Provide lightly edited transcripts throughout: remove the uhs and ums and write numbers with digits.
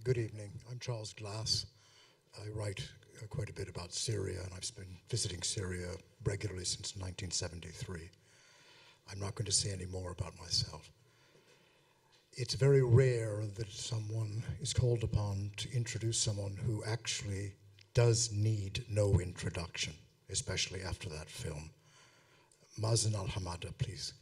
Good evening. I'm Charles Glass. I write quite a bit about Syria, and I've been visiting Syria regularly since 1973. I'm not going to say any more about myself. It's very rare that someone is called upon to introduce someone who actually does need no introduction, especially after that film. Mazen Al Hamada, please.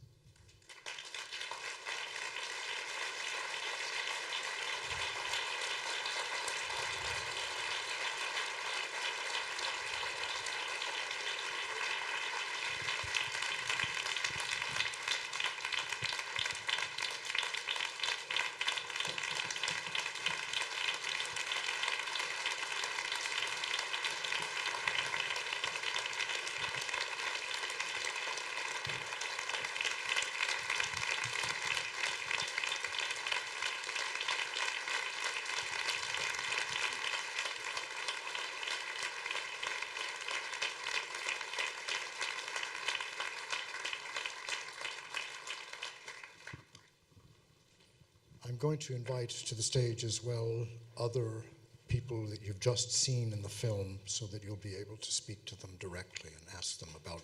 I'm going to invite to the stage as well other people that you've just seen in the film so that you'll be able to speak to them directly and ask them about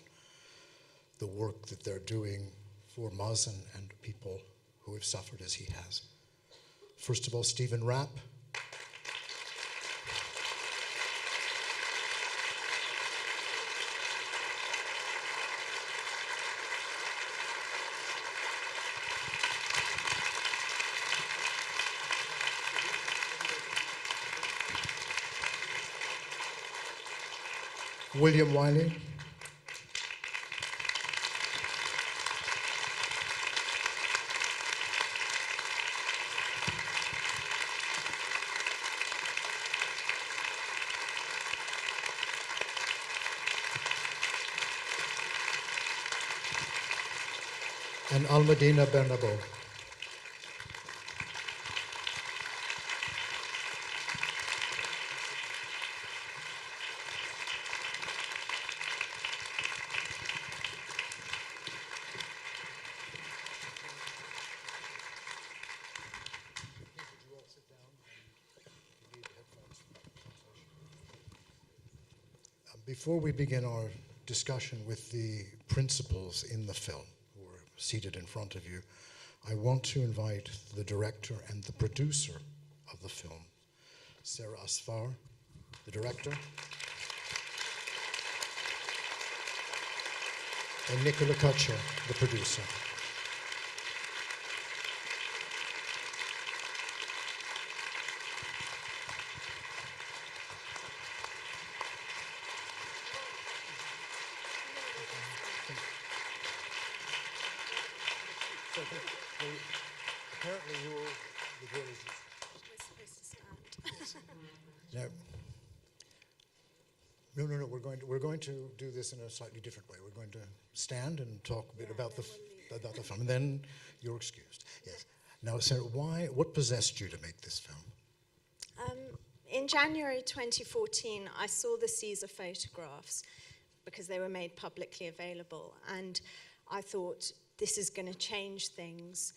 the work that they're doing for Mazen and people who have suffered as he has. First of all, Stephen Rapp. William Wiley. And Almudena Bernabeu. Before we begin our discussion with the principals in the film, who are seated in front of you, I want to invite the director and the producer of the film, Sara, the director, and Nicola Kutcher, the producer. Apparently you will begin. We're supposed to stand. No. We're going to do this in a slightly different way. We're going to stand and talk a bit about the film, and then you're excused. Yes. Now, Sara, what possessed you to make this film? In January 2014, I saw the Caesar photographs because they were made publicly available, and I thought, this is going to change things.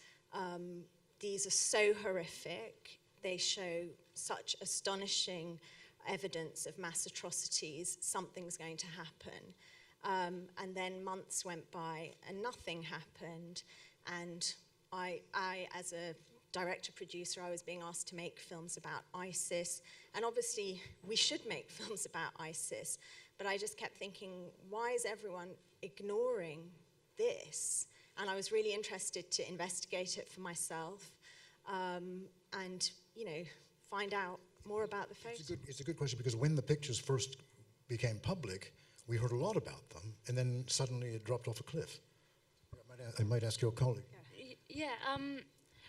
These are so horrific. They show such astonishing evidence of mass atrocities. Something's going to happen. And then months went by and nothing happened. And I, as a director-producer, I was being asked to make films about ISIS. And obviously, we should make films about ISIS. But I just kept thinking, why is everyone ignoring this? And I was really interested to investigate it for myself and, find out more about the photos. It's a good question, because when the pictures first became public, we heard a lot about them, and then suddenly it dropped off a cliff. I might ask your colleague. Yeah,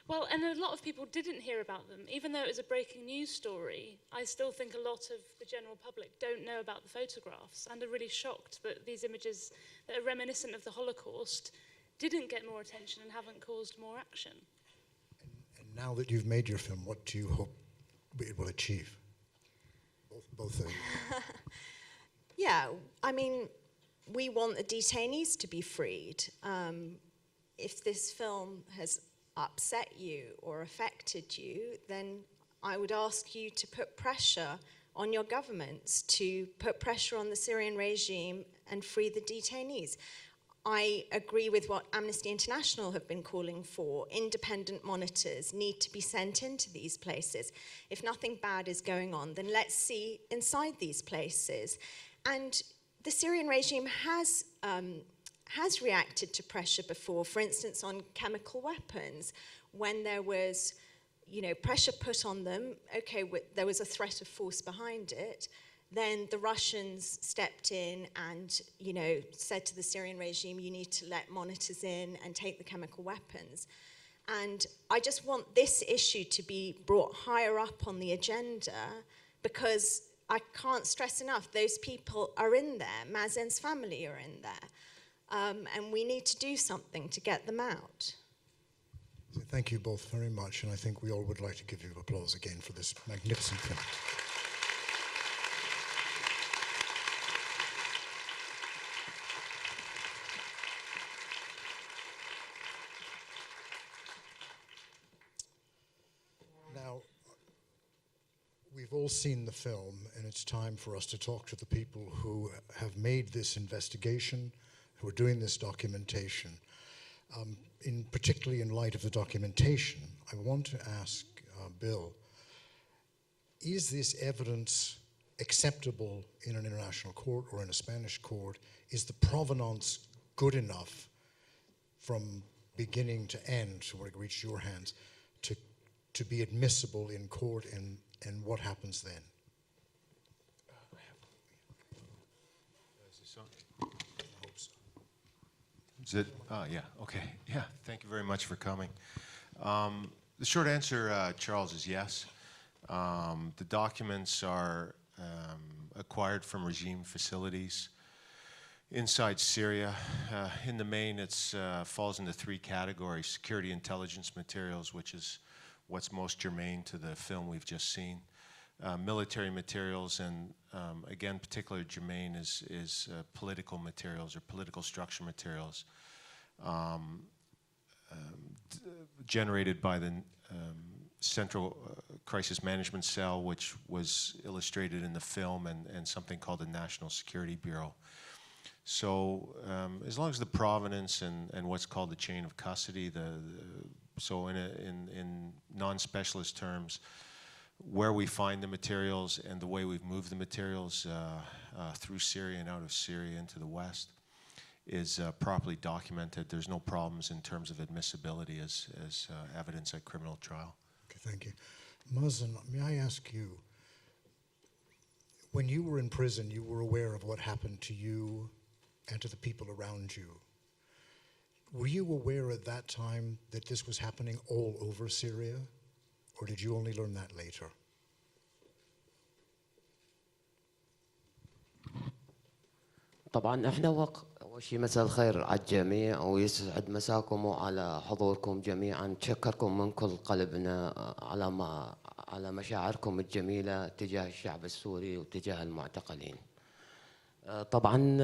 well, and a lot of people didn't hear about them. Even though it was a breaking news story, I still think a lot of the general public don't know about the photographs and are really shocked that these images that are reminiscent of the Holocaust didn't get more attention and haven't caused more action. And now that you've made your film, what do you hope it will achieve? Both of you. Yeah, I mean, we want the detainees to be freed. If this film has upset you or affected you, then I would ask you to put pressure on your governments, to put pressure on the Syrian regime and free the detainees. I agree with what Amnesty International have been calling for. Independent monitors need to be sent into these places. If nothing bad is going on, then let's see inside these places. And the Syrian regime has reacted to pressure before, for instance, on chemical weapons, when there was, pressure put on them. Okay, there was a threat of force behind it. Then the Russians stepped in and, said to the Syrian regime, you need to let monitors in and take the chemical weapons. And I just want this issue to be brought higher up on the agenda, because I can't stress enough, those people are in there. Mazen's family are in there. And we need to do something to get them out. Thank you both very much, and I think we all would like to give you applause again for this magnificent film. Now, we've all seen the film, and it's time for us to talk to the people who have made this investigation, who are doing this documentation. Particularly in light of the documentation, I want to ask Bill, is this evidence acceptable in an international court or in a Spanish court? Is the provenance good enough from beginning to end, so when it reached your hands, to be admissible in court, and what happens then? Is it? Yeah, okay. Yeah, thank you very much for coming. The short answer, Charles, is yes. The documents are acquired from regime facilities inside Syria. In the main, it falls into three categories: security intelligence materials, which is what's most germane to the film we've just seen, military materials, and again, particularly germane is political materials or political structure materials generated by the Central Crisis Management Cell, which was illustrated in the film, and something called the National Security Bureau. So as long as the provenance and what's called the chain of custody, so in non-specialist terms, where we find the materials and the way we've moved the materials through Syria and out of Syria into the West is properly documented. There's no problems in terms of admissibility as evidence at criminal trial. Okay, thank you. Mazen, may I ask you, when you were in prison, you were aware of what happened to you and to the people around you. Were you aware at that time that this was happening all over Syria? Or did you only learn that later? طبعا احنا اول شيء مساء الخير على الجميع ويسعد مساكم وعلى حضوركم جميعا. نشكركم من كل قلبنا على مشاعركم الجميله تجاه الشعب السوري وتجاه المعتقلين. طبعا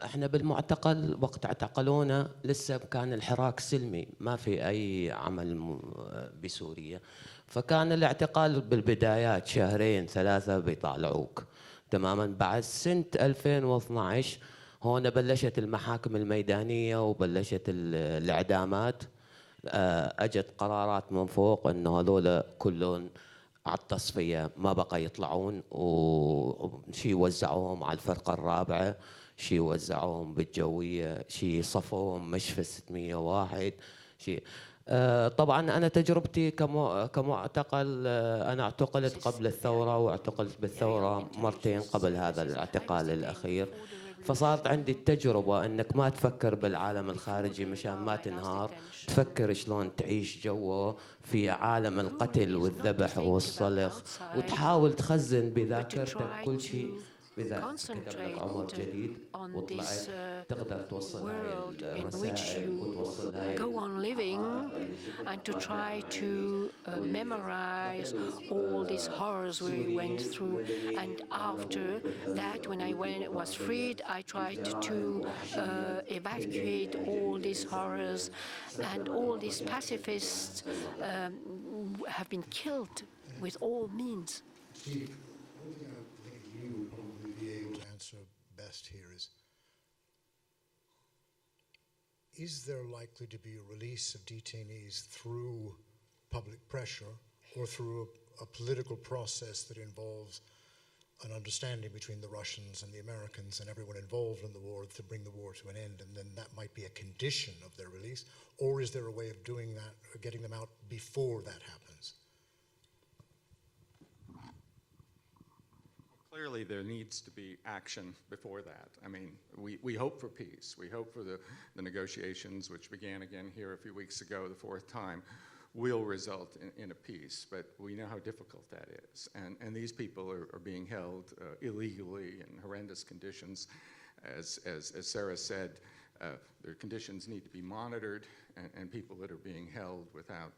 احنا بالمعتقل وقت اعتقلونا لسه كان الحراك سلمي، ما في اي عمل بسوريا، فكان الاعتقال بالبدايات شهرين ثلاثه بيطالعوك تماما. بعد سنه 2012 هون بلشت المحاكم الميدانيه وبلشت الاعدامات. اجت قرارات من فوق انه هذول كلهم على التصفيه ما بقى يطلعون، وشي وزعوهم على الفرقه الرابعه، شي وزعوهم بالجويه، شي صفوهم مشفى 601 شي. طبعا انا تجربتي كمعتقل، انا اعتقلت قبل الثوره واعتقلت بالثوره مرتين قبل هذا الاعتقال الاخير، فصارت عندي التجربه انك ما تفكر بالعالم الخارجي مشان ما تنهار، تفكر شلون تعيش جوه في عالم القتل والذبح والصلخ، وتحاول تخزن بذاكرتك كل شيء. بذا كتب لك عمر جديد وطلعت تقدر توصل هاي الرسائل وتوصل go on living and to try to memorize all these horrors we went through. And after that, when I was freed, I tried to evacuate all these horrors, and all these pacifists have been killed with all means. Steve, one thing I think you would probably be able to answer best here is there likely to be a release of detainees through public pressure or through a political process that involves an understanding between the Russians and the Americans and everyone involved in the war to bring the war to an end, and then that might be a condition of their release? Or is there a way of doing that, or getting them out before that happens? Clearly, there needs to be action before that. I mean, we hope for peace. We hope for the negotiations, which began again here a few weeks ago, the fourth time, will result in a peace. But we know how difficult that is. And these people are being held illegally in horrendous conditions. As Sara said, their conditions need to be monitored, and people that are being held without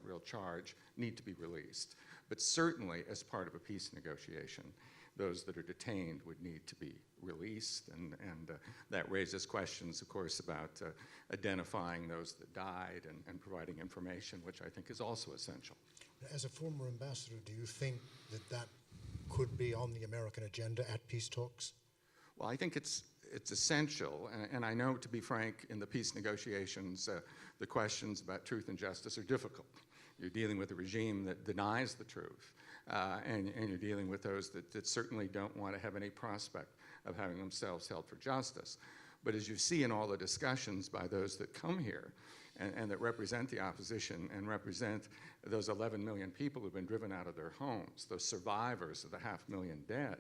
real charge need to be released. But certainly, as part of a peace negotiation, those that are detained would need to be released, and that raises questions, of course, about identifying those that died and providing information, which I think is also essential. As a former ambassador, do you think that could be on the American agenda at peace talks? Well, I think it's essential, and I know, to be frank, in the peace negotiations, the questions about truth and justice are difficult. You're dealing with a regime that denies the truth, and you're dealing with those that certainly don't want to have any prospect of having themselves held for justice. But as you see in all the discussions by those that come here and that represent the opposition and represent those 11 million people who've been driven out of their homes, those survivors of the 500,000 dead,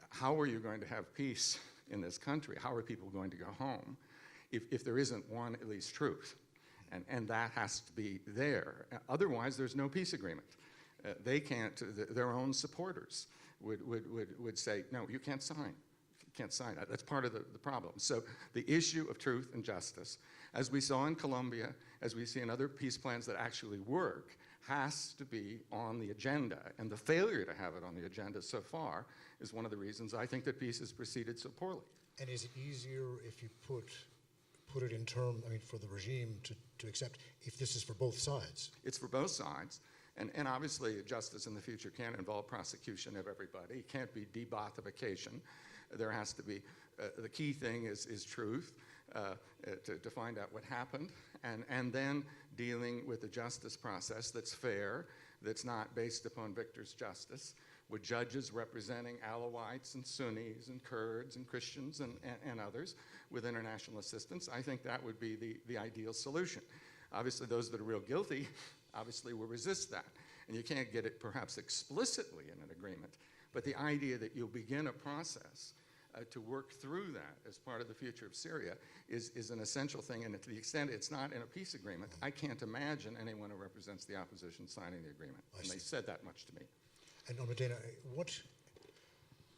how are you going to have peace in this country? How are people going to go home if there isn't one, at least, truth? And that has to be there. Otherwise, there's no peace agreement. They can't, their own supporters would say, no, you can't sign. You can't sign. That's part of the problem. So the issue of truth and justice, as we saw in Colombia, as we see in other peace plans that actually work, has to be on the agenda. And the failure to have it on the agenda so far is one of the reasons I think that peace has proceeded so poorly. And is it easier if you put it in terms, I mean, for the regime to accept if this is for both sides? It's for both sides. And obviously, justice in the future can't involve prosecution of everybody. It can't be debothification. There has to be, the key thing is truth, to find out what happened, and then dealing with a justice process that's fair, that's not based upon victor's justice, with judges representing Alawites and Sunnis and Kurds and Christians and others with international assistance. I think that would be the ideal solution. Obviously, those that are real guilty obviously will resist that. And you can't get it perhaps explicitly in an agreement, but the idea that you'll begin a process to work through that as part of the future of Syria is an essential thing. And to the extent it's not in a peace agreement, I can't imagine anyone who represents the opposition signing the agreement. And they said that much to me. And Almudena,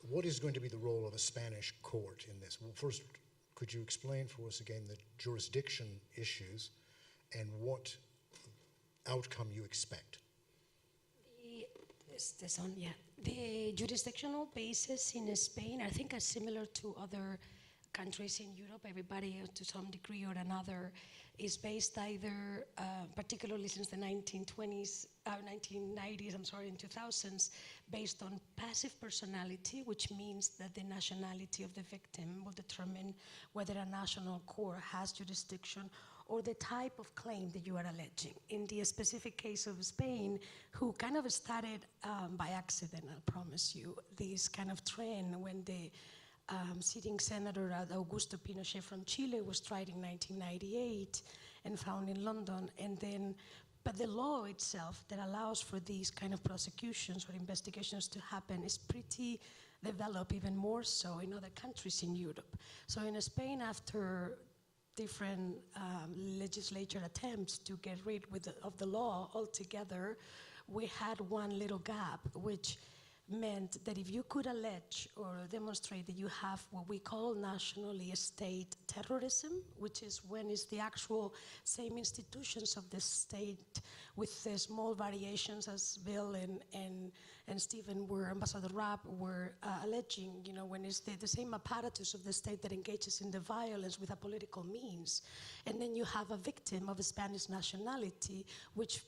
what is going to be the role of a Spanish court in this? Well, first, could you explain for us again the jurisdiction issues and what outcome you expect? Is this on? Yeah. The jurisdictional basis in Spain, I think, are similar to other countries in Europe. Everybody, to some degree or another, is based either, particularly since the 1990s, and 2000s, based on passive personality, which means that the nationality of the victim will determine whether a national court has jurisdiction or the type of claim that you are alleging. In the specific case of Spain, who kind of started by accident, I promise you, this kind of trend when the sitting senator Augusto Pinochet from Chile was tried in 1998 and found in London, and then, but the law itself that allows for these kind of prosecutions or investigations to happen is pretty developed, even more so in other countries in Europe. So in Spain, after different legislature attempts to get rid of the law altogether, we had one little gap, which meant that if you could allege or demonstrate that you have what we call nationally state terrorism, which is when it's the actual same institutions of the state with the small variations as Bill and Stephen were, Ambassador Rapp were alleging, you know, when it's the same apparatus of the state that engages in the violence with a political means. And then you have a victim of a Spanish nationality, which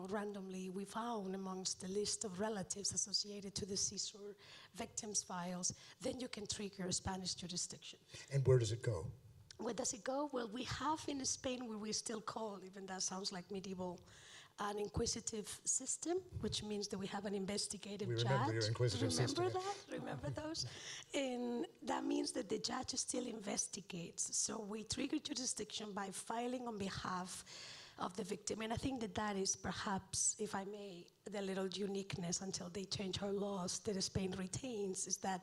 randomly we found amongst the list of relatives associated to the CSOR victims' files, then you can trigger Spanish jurisdiction. And where does it go? Where does it go? Well, we have in Spain what we still call, even that sounds like medieval, an inquisitive system, which means that we have an investigative judge. We remember your inquisitive system. Remember that? Remember those? And that means that the judge still investigates. So we trigger jurisdiction by filing on behalf of the victim. And I think that that is perhaps, if I may, the little uniqueness until they change our laws that Spain retains, is that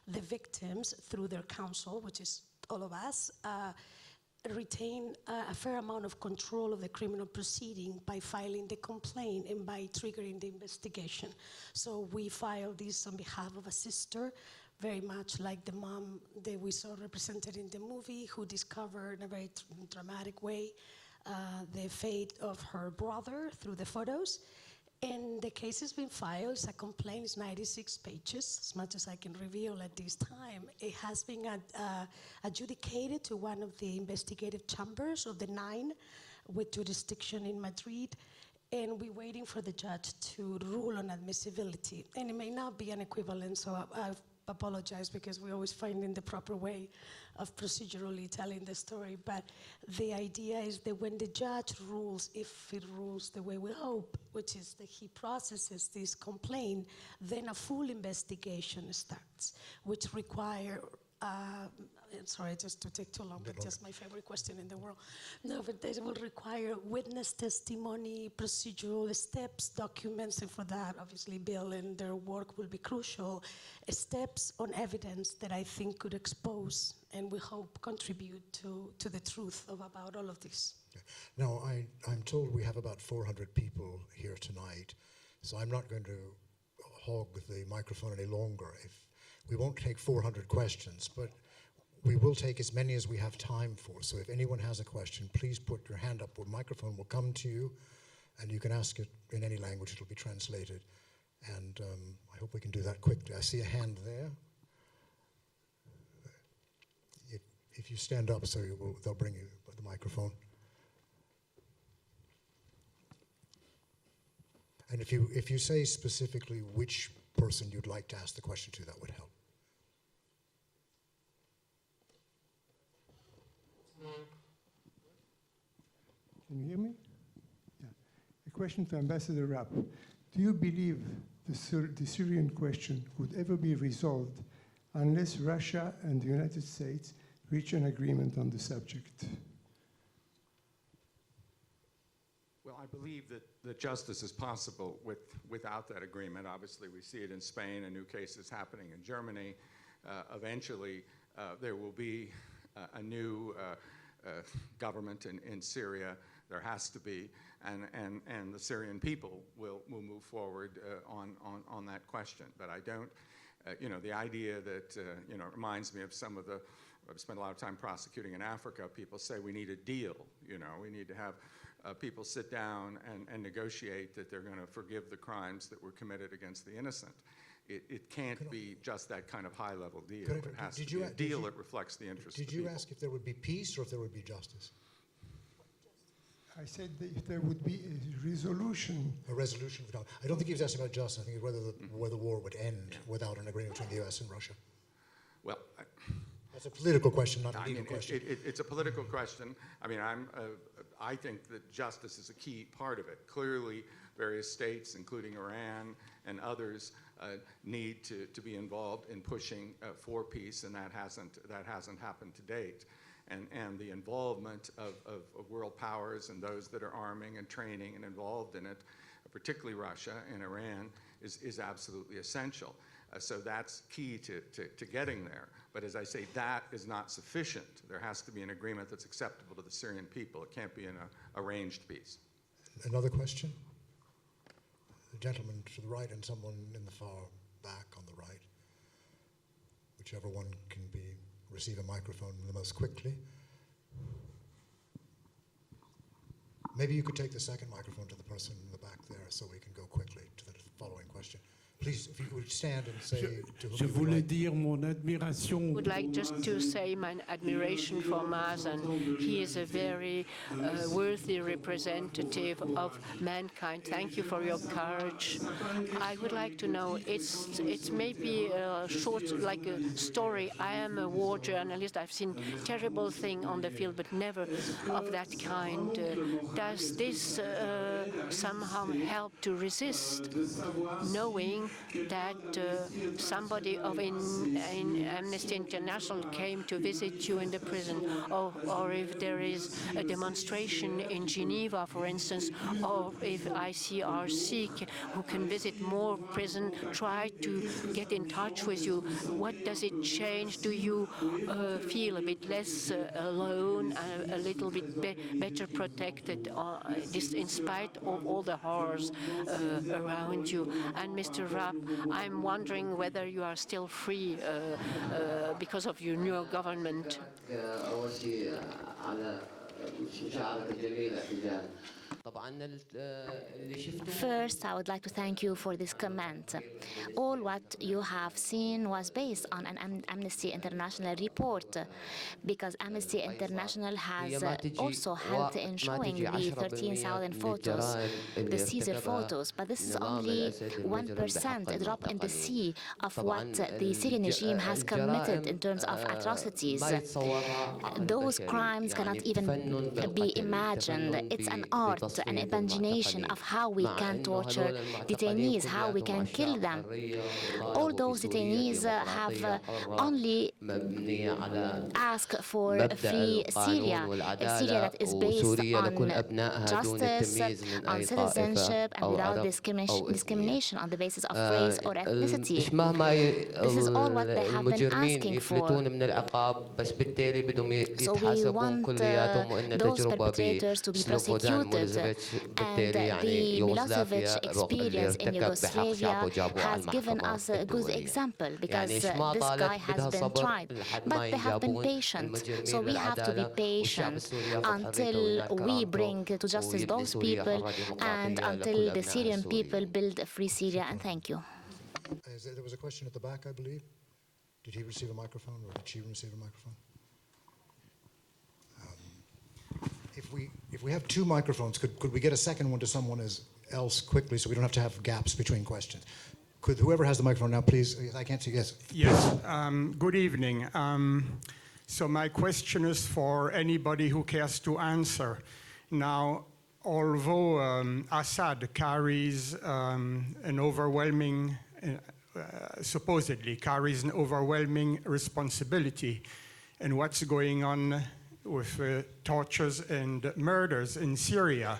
the victims, through their counsel, which is all of us, retain a fair amount of control of the criminal proceeding by filing the complaint and by triggering the investigation. So we filed this on behalf of a sister, very much like the mom that we saw represented in the movie, who discovered in a very dramatic way the fate of her brother through the photos. And the case has been filed. It's a complaint. It's 96 pages, as much as I can reveal at this time. It has been adjudicated to one of the investigative chambers of the 9 with jurisdiction in Madrid. And we're waiting for the judge to rule on admissibility. And it may not be an equivalent, so I apologize, because we're always finding the proper way of procedurally telling the story. But the idea is that when the judge rules, if it rules the way we hope, which is that he processes this complaint, then a full investigation starts, which require, sorry, just to take too long, but just my favorite question in the world. No, but they will require witness testimony, procedural steps, documents, and for that, obviously, Bill and their work will be crucial. Steps on evidence that I think could expose and we hope contribute to the truth about all of this. Okay. Now, I'm told we have about 400 people here tonight, so I'm not going to hog the microphone any longer. We won't take 400 questions, but we will take as many as we have time for. So if anyone has a question, please put your hand up. The microphone will come to you, and you can ask it in any language. It'll be translated. And I hope we can do that quickly. I see a hand there. If you stand up, so they'll bring you the microphone. And if you say specifically which person you'd like to ask the question to, that would help. Can you hear me? Yeah. A question to Ambassador Rapp. Do you believe the Syrian question could ever be resolved unless Russia and the United States reach an agreement on the subject? Well, I believe that justice is possible without that agreement. Obviously, we see it in Spain and new cases happening in Germany. Eventually, there will be a new government in Syria. There has to be, and the Syrian people will move forward on that question. But I don't, the idea that, it reminds me of some of the, I've spent a lot of time prosecuting in Africa. People say we need a deal, we need to have people sit down and negotiate that they're going to forgive the crimes that were committed against the innocent. It can't be just that kind of high-level deal. It has to be a deal that reflects the interests of the people. Did you ask if there would be peace or if there would be justice? I said that if there would be a resolution. A resolution. I don't think he was asking about justice. I think whether the war would end without an agreement between the U.S. and Russia. Well, that's a political question, not a legal question. It's a political question. I mean, I think that justice is a key part of it. Clearly, various states, including Iran and others, need to be involved in pushing for peace, and that hasn't happened to date. And the involvement of world powers and those that are arming and training and involved in it, particularly Russia and Iran, is absolutely essential. So that's key to getting there. But as I say, that is not sufficient. There has to be an agreement that's acceptable to the Syrian people. It can't be an arranged peace. Another question? The gentleman to the right and someone in the far back on the right. Whichever one can receive a microphone the most quickly. Maybe you could take the second microphone to the person in the back there so we can go quickly to the following question. Please, if you would stand and say to whom Je you would voulais like. dire mon admiration. I would like just to say my admiration for Mazen. He is a very worthy representative of mankind. Thank you for your courage. I would like to know, it's maybe a short, like a story. I am a war journalist. I've seen terrible things on the field, but never of that kind. Does this somehow help to resist, knowing that somebody in Amnesty International came to visit you in the prison, or if there is a demonstration in Geneva, for instance, or if ICRC who can visit more prison, try to get in touch with you, what does it change? Do you feel a bit less alone, a little bit better protected, in spite of all the horrors around you? And Mr. Rapp, I'm wondering whether you are still free because of your new government. First, I would like to thank you for this comment. All what you have seen was based on an Amnesty International report, because Amnesty International has also helped in showing the 13,000 photos, the Caesar photos, but this is only 1%, a drop in the sea of what the Syrian regime has committed in terms of atrocities. Those crimes cannot even be imagined. It's an art, an imagination of how we can torture detainees, how we can kill them. All those detainees have only asked for a free Syria, a Syria that is based on justice, on citizenship, and without discrimination on the basis of race or ethnicity. This is all what they have been asking for. So we want those perpetrators to be prosecuted, and the Milosevic experience in Yugoslavia has given us a good example, because this guy has been tried, but they have been patient. So we have to be patient until we bring to justice those people and until the Syrian people build a free Syria. And thank you. There was a question at the back, I believe. Did he receive a microphone, or did she receive a microphone? If we have two microphones, could we get a second one to someone else quickly, so we don't have to have gaps between questions? Could whoever has the microphone now, please? I can't see. Yes. Yes. Good evening. So my question is for anybody who cares to answer. Now, although Assad carries an overwhelming, supposedly carries an overwhelming responsibility in what's going on with tortures and murders in Syria,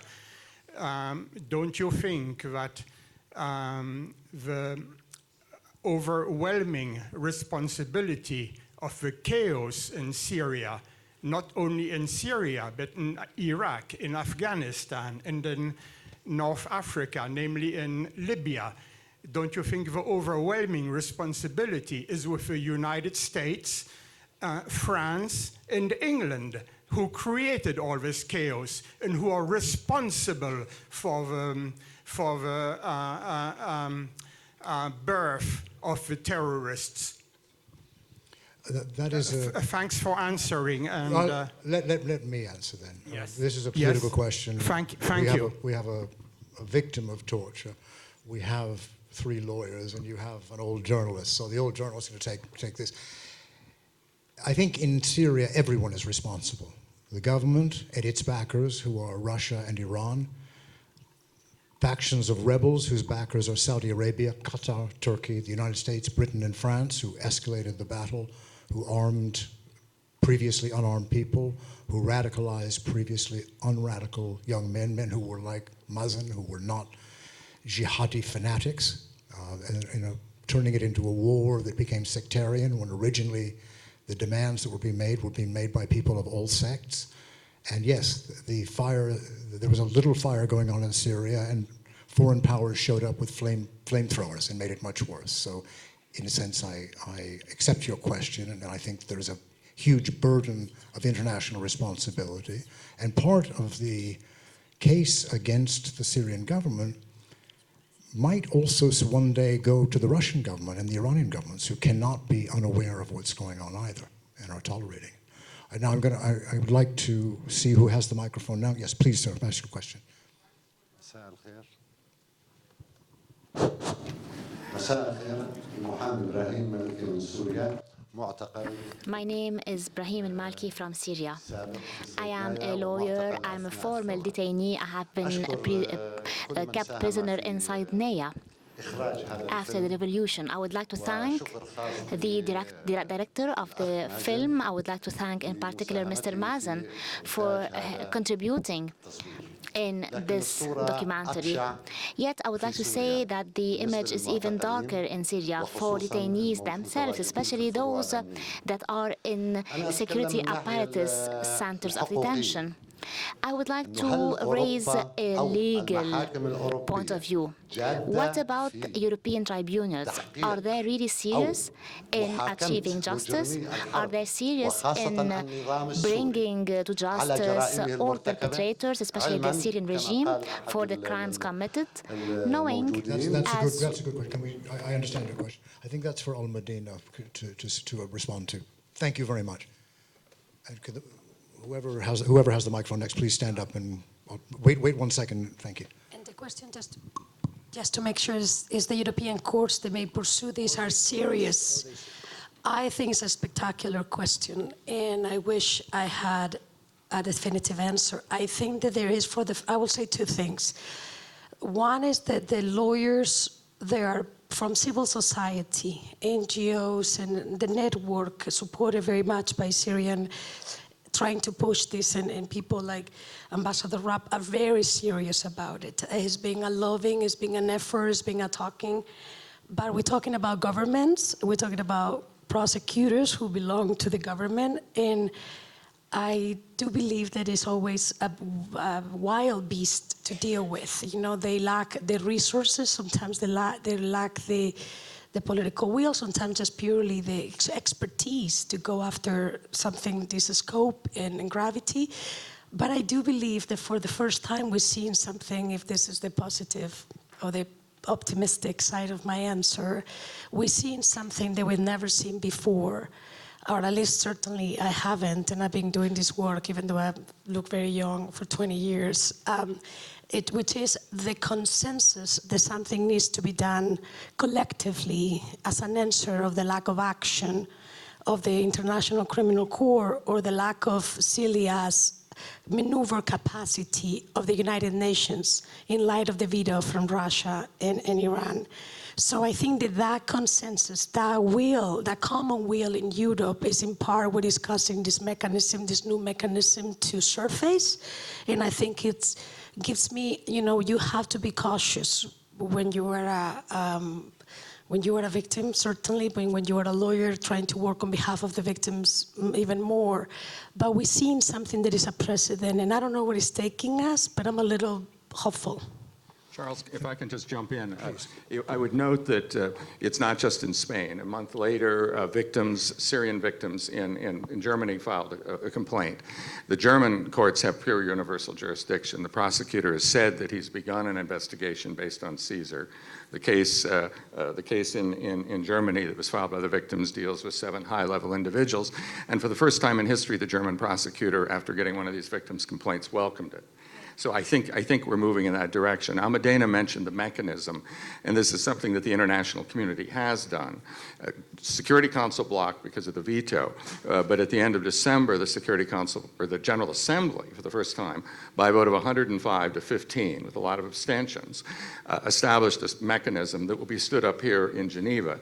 don't you think that the overwhelming responsibility of the chaos in Syria, not only in Syria, but in Iraq, in Afghanistan, and in North Africa, namely in Libya, don't you think the overwhelming responsibility is with the United States, France, and England, who created all this chaos and who are responsible for the birth of the terrorists? That is thanks for answering. And let me answer then. Yes. This is a political question. Thank you. We have a victim of torture. We have 3 lawyers, and you have an old journalist. So the old journalist is going to take this. I think in Syria, everyone is responsible. The government and its backers, who are Russia and Iran, factions of rebels whose backers are Saudi Arabia, Qatar, Turkey, the United States, Britain, and France, who escalated the battle, who armed previously unarmed people, who radicalized previously unradical young men who were like Mazen, who were not jihadi fanatics, turning it into a war that became sectarian when originally the demands that were being made by people of all sects. And yes, there was a little fire going on in Syria, and foreign powers showed up with flamethrowers and made it much worse. So in a sense, I accept your question, and I think there's a huge burden of international responsibility. And part of the case against the Syrian government might also one day go to the Russian government and the Iranian governments, who cannot be unaware of what's going on either and are tolerating it. Now I would like to see who has the microphone now. Yes, please, sir, ask your question. My name is Brahim Al-Malki from Syria. I am a lawyer. I'm a former detainee. I have been kept prisoner inside Naya after the revolution. I would like to thank the director of the film. I would like to thank in particular Mr. Mazen for contributing in this documentary. Yet I would like to say that the image is even darker in Syria for detainees themselves, especially those that are in security apparatus centers of detention. I would like to raise a legal point of view. What about European tribunals? Are they really serious in achieving justice? Are they serious in bringing to justice all perpetrators, especially the Syrian regime, for the crimes committed? Knowing that's a good question. I understand your question. I think that's for Almudena to respond to. Thank you very much. And whoever has the microphone next, please stand up and wait 1 second. Thank you. And the question, just to make sure, is the European courts that may pursue these are serious? I think it's a spectacular question, and I wish I had a definitive answer. I think that there is I will say two things. One is that the lawyers, they are from civil society, NGOs, and the network supported very much by Syrian, trying to push this, and people like Ambassador Rapp are very serious about it. It's being a loving, it's being an effort, it's being a talking. But we're talking about governments, we're talking about prosecutors who belong to the government, and I do believe that it's always a wild beast to deal with. You know, they lack the resources, sometimes they lack the political will, sometimes just purely the expertise to go after something this scope and gravity. But I do believe that for the first time we're seeing something, if this is the positive or the optimistic side of my answer, we're seeing something that we've never seen before, or at least certainly I haven't, and I've been doing this work, even though I look very young, for 20 years, which is the consensus that something needs to be done collectively as an answer of the lack of action of the International Criminal Court or the lack of Syria's maneuver capacity of the United Nations in light of the veto from Russia and Iran. So I think that consensus, that will, that common will in Europe is in part what is causing this mechanism, this new mechanism to surface. And I think it gives me, you have to be cautious when you are a victim, certainly, but when you are a lawyer trying to work on behalf of the victims, even more. But we're seeing something that is a precedent, and I don't know where it's taking us, but I'm a little hopeful. Charles, if I can just jump in, I would note that it's not just in Spain. A month later, Syrian victims in Germany filed a complaint. The German courts have pure universal jurisdiction. The prosecutor has said that he's begun an investigation based on Caesar. The case in Germany that was filed by the victims deals with 7 high-level individuals. And for the first time in history, the German prosecutor, after getting one of these victims' complaints, welcomed it. So I think we're moving in that direction. Almudena mentioned the mechanism, and this is something that the international community has done. Security Council blocked because of the veto, but at the end of December, the Security Council, or the General Assembly, for the first time, by a vote of 105 to 15, with a lot of abstentions, established a mechanism that will be stood up here in Geneva.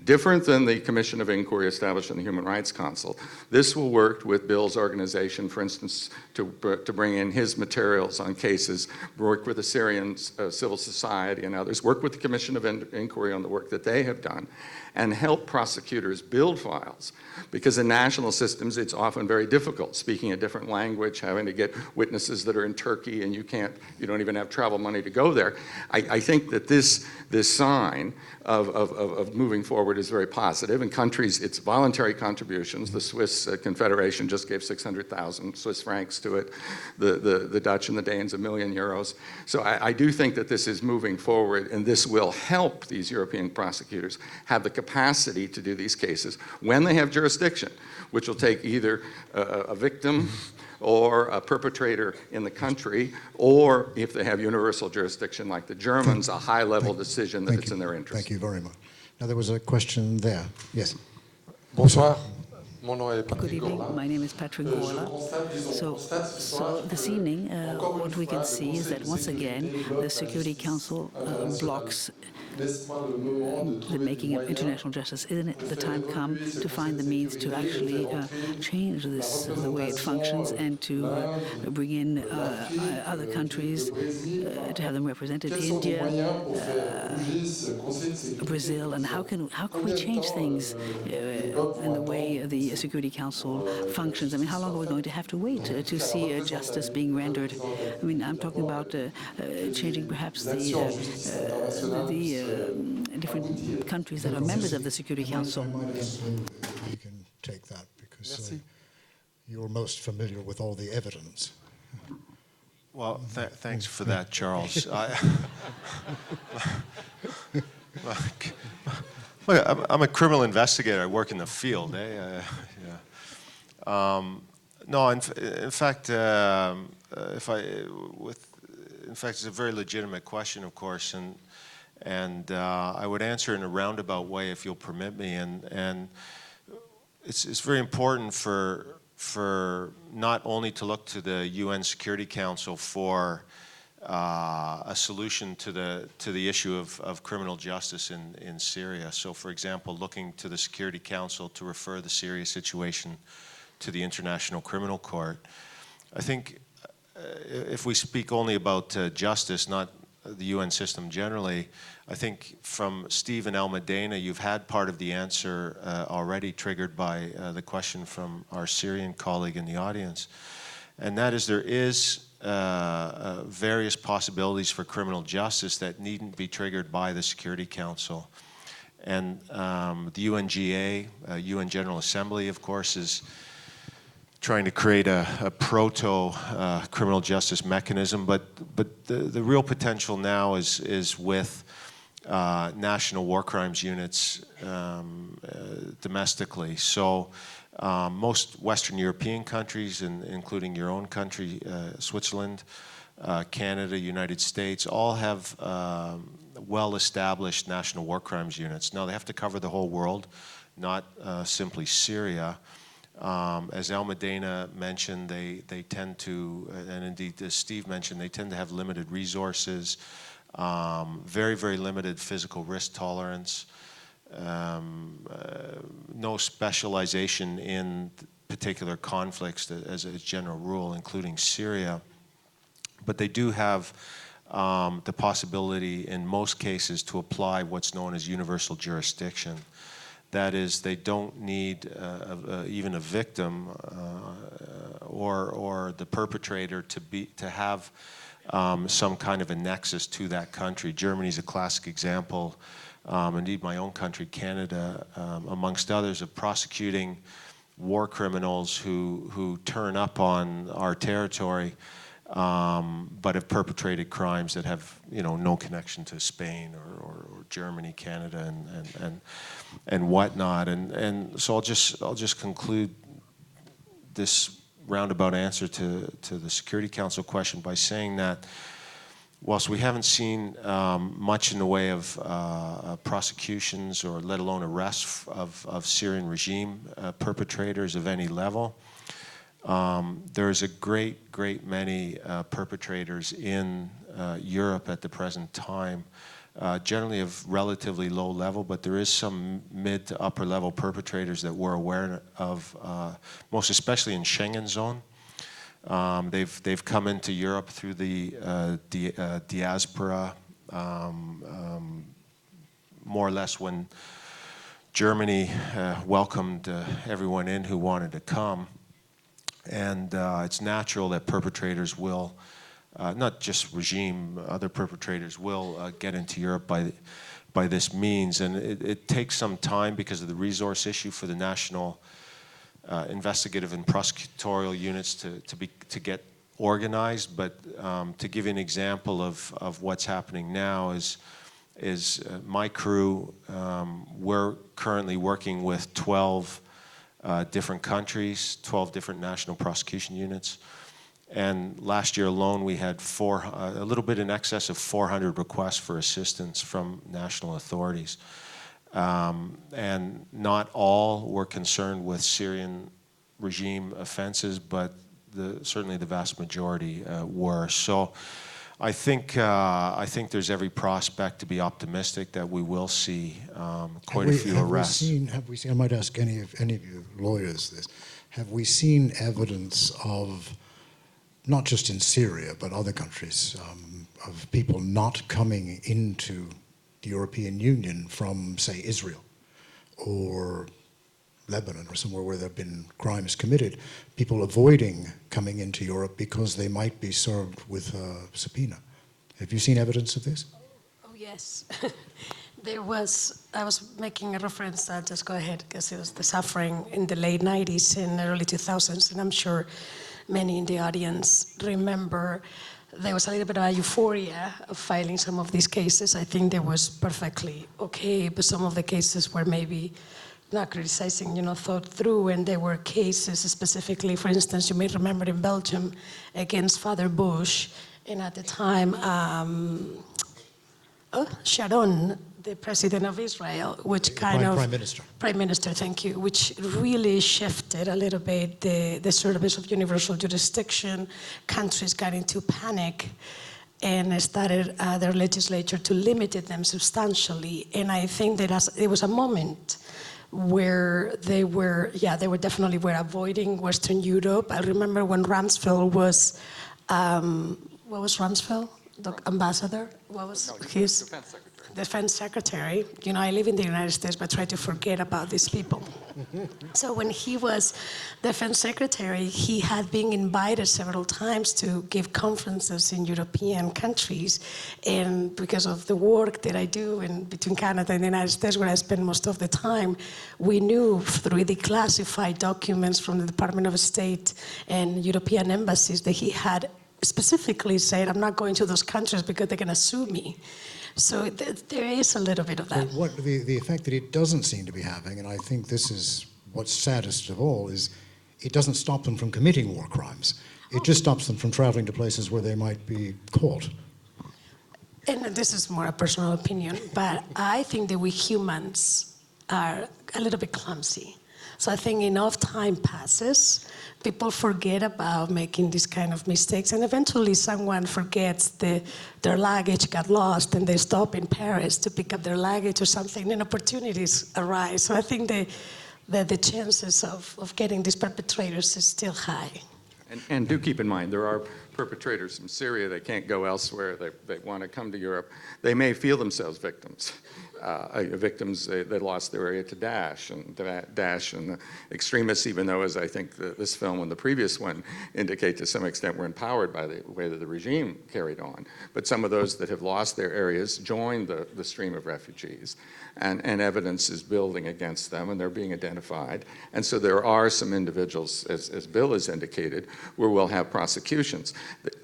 Different than the Commission of Inquiry established in the Human Rights Council, this will work with Bill's organization, for instance, to bring in his materials on cases, work with the Syrian civil society and others, work with the Commission of Inquiry on the work that they have done. and help prosecutors build files. Because in national systems, it's often very difficult, speaking a different language, having to get witnesses that are in Turkey, and you don't even have travel money to go there. I think that this sign of moving forward is very positive. In countries, it's voluntary contributions. The Swiss Confederation just gave 600,000 Swiss francs to it. The Dutch and the Danes, €1 million. So I do think that this is moving forward, and this will help these European prosecutors have the capacity to do these cases when they have jurisdiction, which will take either a victim or a perpetrator in the country, or if they have universal jurisdiction like the Germans, a high-level decision that it's in their interest. Thank you very much. Now there was a question there. Yes. Bonsoir. Good evening. My name is Patrick Gorla. So this evening, what we can see is that once again, the Security Council blocks the making of international justice. Isn't it the time come to find the means to actually change this, the way it functions, and to bring in other countries to have them represented? India, Brazil, and how can we change things in the way the Security Council functions? I mean, how long are we going to have to wait to see justice being rendered? I mean, I'm talking about changing perhaps the different countries that are members of the Security Council. You can take that because you're most familiar with all the evidence. Well, thanks for that, Charles. I'm a criminal investigator. I work in the field. No, in fact, it's a very legitimate question, of course, and I would answer in a roundabout way, if you'll permit me. And it's very important for not only to look to the UN Security Council for a solution to the issue of criminal justice in Syria. So, for example, looking to the Security Council to refer the Syria situation to the International Criminal Court. I think if we speak only about justice, not the UN system generally, I think from Steve and Almudena, you've had part of the answer already triggered by the question from our Syrian colleague in the audience. And that is, there is various possibilities for criminal justice that needn't be triggered by the Security Council. And the UNGA, UN General Assembly, of course, is trying to create a proto-criminal justice mechanism, but the real potential now is with national war crimes units domestically. So most Western European countries, including your own country, Switzerland, Canada, United States, all have well-established national war crimes units. Now, they have to cover the whole world, not simply Syria. As Almudena mentioned, they tend to, and indeed as Steve mentioned, they tend to have limited resources, very, very limited physical risk tolerance, no specialization in particular conflicts as a general rule, including Syria. But they do have the possibility in most cases to apply what's known as universal jurisdiction. That is, they don't need even a victim or the perpetrator to have some kind of a nexus to that country. Germany's a classic example. Indeed, my own country, Canada, amongst others, of prosecuting war criminals who turn up on our territory, but have perpetrated crimes that have, no connection to Spain or Germany, Canada, and whatnot. And so I'll just conclude this roundabout answer to the Security Council question by saying that whilst we haven't seen much in the way of prosecutions or let alone arrests of Syrian regime perpetrators of any level, there's a great many perpetrators in Europe at the present time, generally of relatively low level, but there is some mid to upper level perpetrators that we're aware of, most especially in Schengen zone. They've come into Europe through the diaspora, more or less when Germany welcomed everyone in who wanted to come. And it's natural that perpetrators will, not just regime, other perpetrators will get into Europe by this means. And it takes some time because of the resource issue for the national investigative and prosecutorial units to get organized. But to give you an example of what's happening now is my crew, we're currently working with 12 different countries, 12 different national prosecution units. And last year alone, we had a little bit in excess of 400 requests for assistance from national authorities. And not all were concerned with Syrian regime offenses, but certainly the vast majority were. So I think there's every prospect to be optimistic that we will see quite a few arrests. Have we seen, I might ask any of you lawyers this, have we seen evidence of, not just in Syria, but other countries, of people not coming into the European Union from, say, Israel or Lebanon or somewhere where there have been crimes committed, people avoiding coming into Europe because they might be served with a subpoena? Have you seen evidence of this? Oh, yes. I was making a reference, just go ahead, because it was the suffering in the late 90s and early 2000s, and I'm sure many in the audience remember there was a little bit of a euphoria of filing some of these cases. I think that was perfectly okay, but some of the cases were maybe not criticizing, thought through, and there were cases specifically, for instance, you may remember in Belgium, against Father Bush, and at the time, Sharon, the president of Israel, which Prime Minister. Prime Minister, thank you, which really shifted a little bit the service of universal jurisdiction. Countries got into panic and started their legislature to limit them substantially. And I think that it was a moment where they were definitely avoiding Western Europe. I remember when Rumsfeld was, what was Rumsfeld? The ambassador? What was his? Defense Secretary. I live in the United States, but try to forget about these people. So when he was Defense Secretary, he had been invited several times to give conferences in European countries. And because of the work that I do between Canada and the United States, where I spend most of the time, we knew through the classified documents from the Department of State and European embassies that he had specifically said, I'm not going to those countries because they're going to sue me. So there is a little bit of that. What the effect that it doesn't seem to be having, and I think this is what's saddest of all, is it doesn't stop them from committing war crimes. It just stops them from traveling to places where they might be caught. And this is more a personal opinion, but I think that we humans are a little bit clumsy. So I think enough time passes, people forget about making these kind of mistakes, and eventually someone forgets their luggage got lost and they stop in Paris to pick up their luggage or something, and opportunities arise. So I think the chances of getting these perpetrators is still high. And do keep in mind, there are perpetrators from Syria. They can't go elsewhere. They want to come to Europe. They may feel themselves victims. Victims, they lost their area to Daesh, and extremists, even though, as I think this film and the previous one indicate to some extent, were empowered by the way that the regime carried on. But some of those that have lost their areas joined the stream of refugees, and evidence is building against them, and they're being identified. And so there are some individuals, as Bill has indicated, where we'll have prosecutions.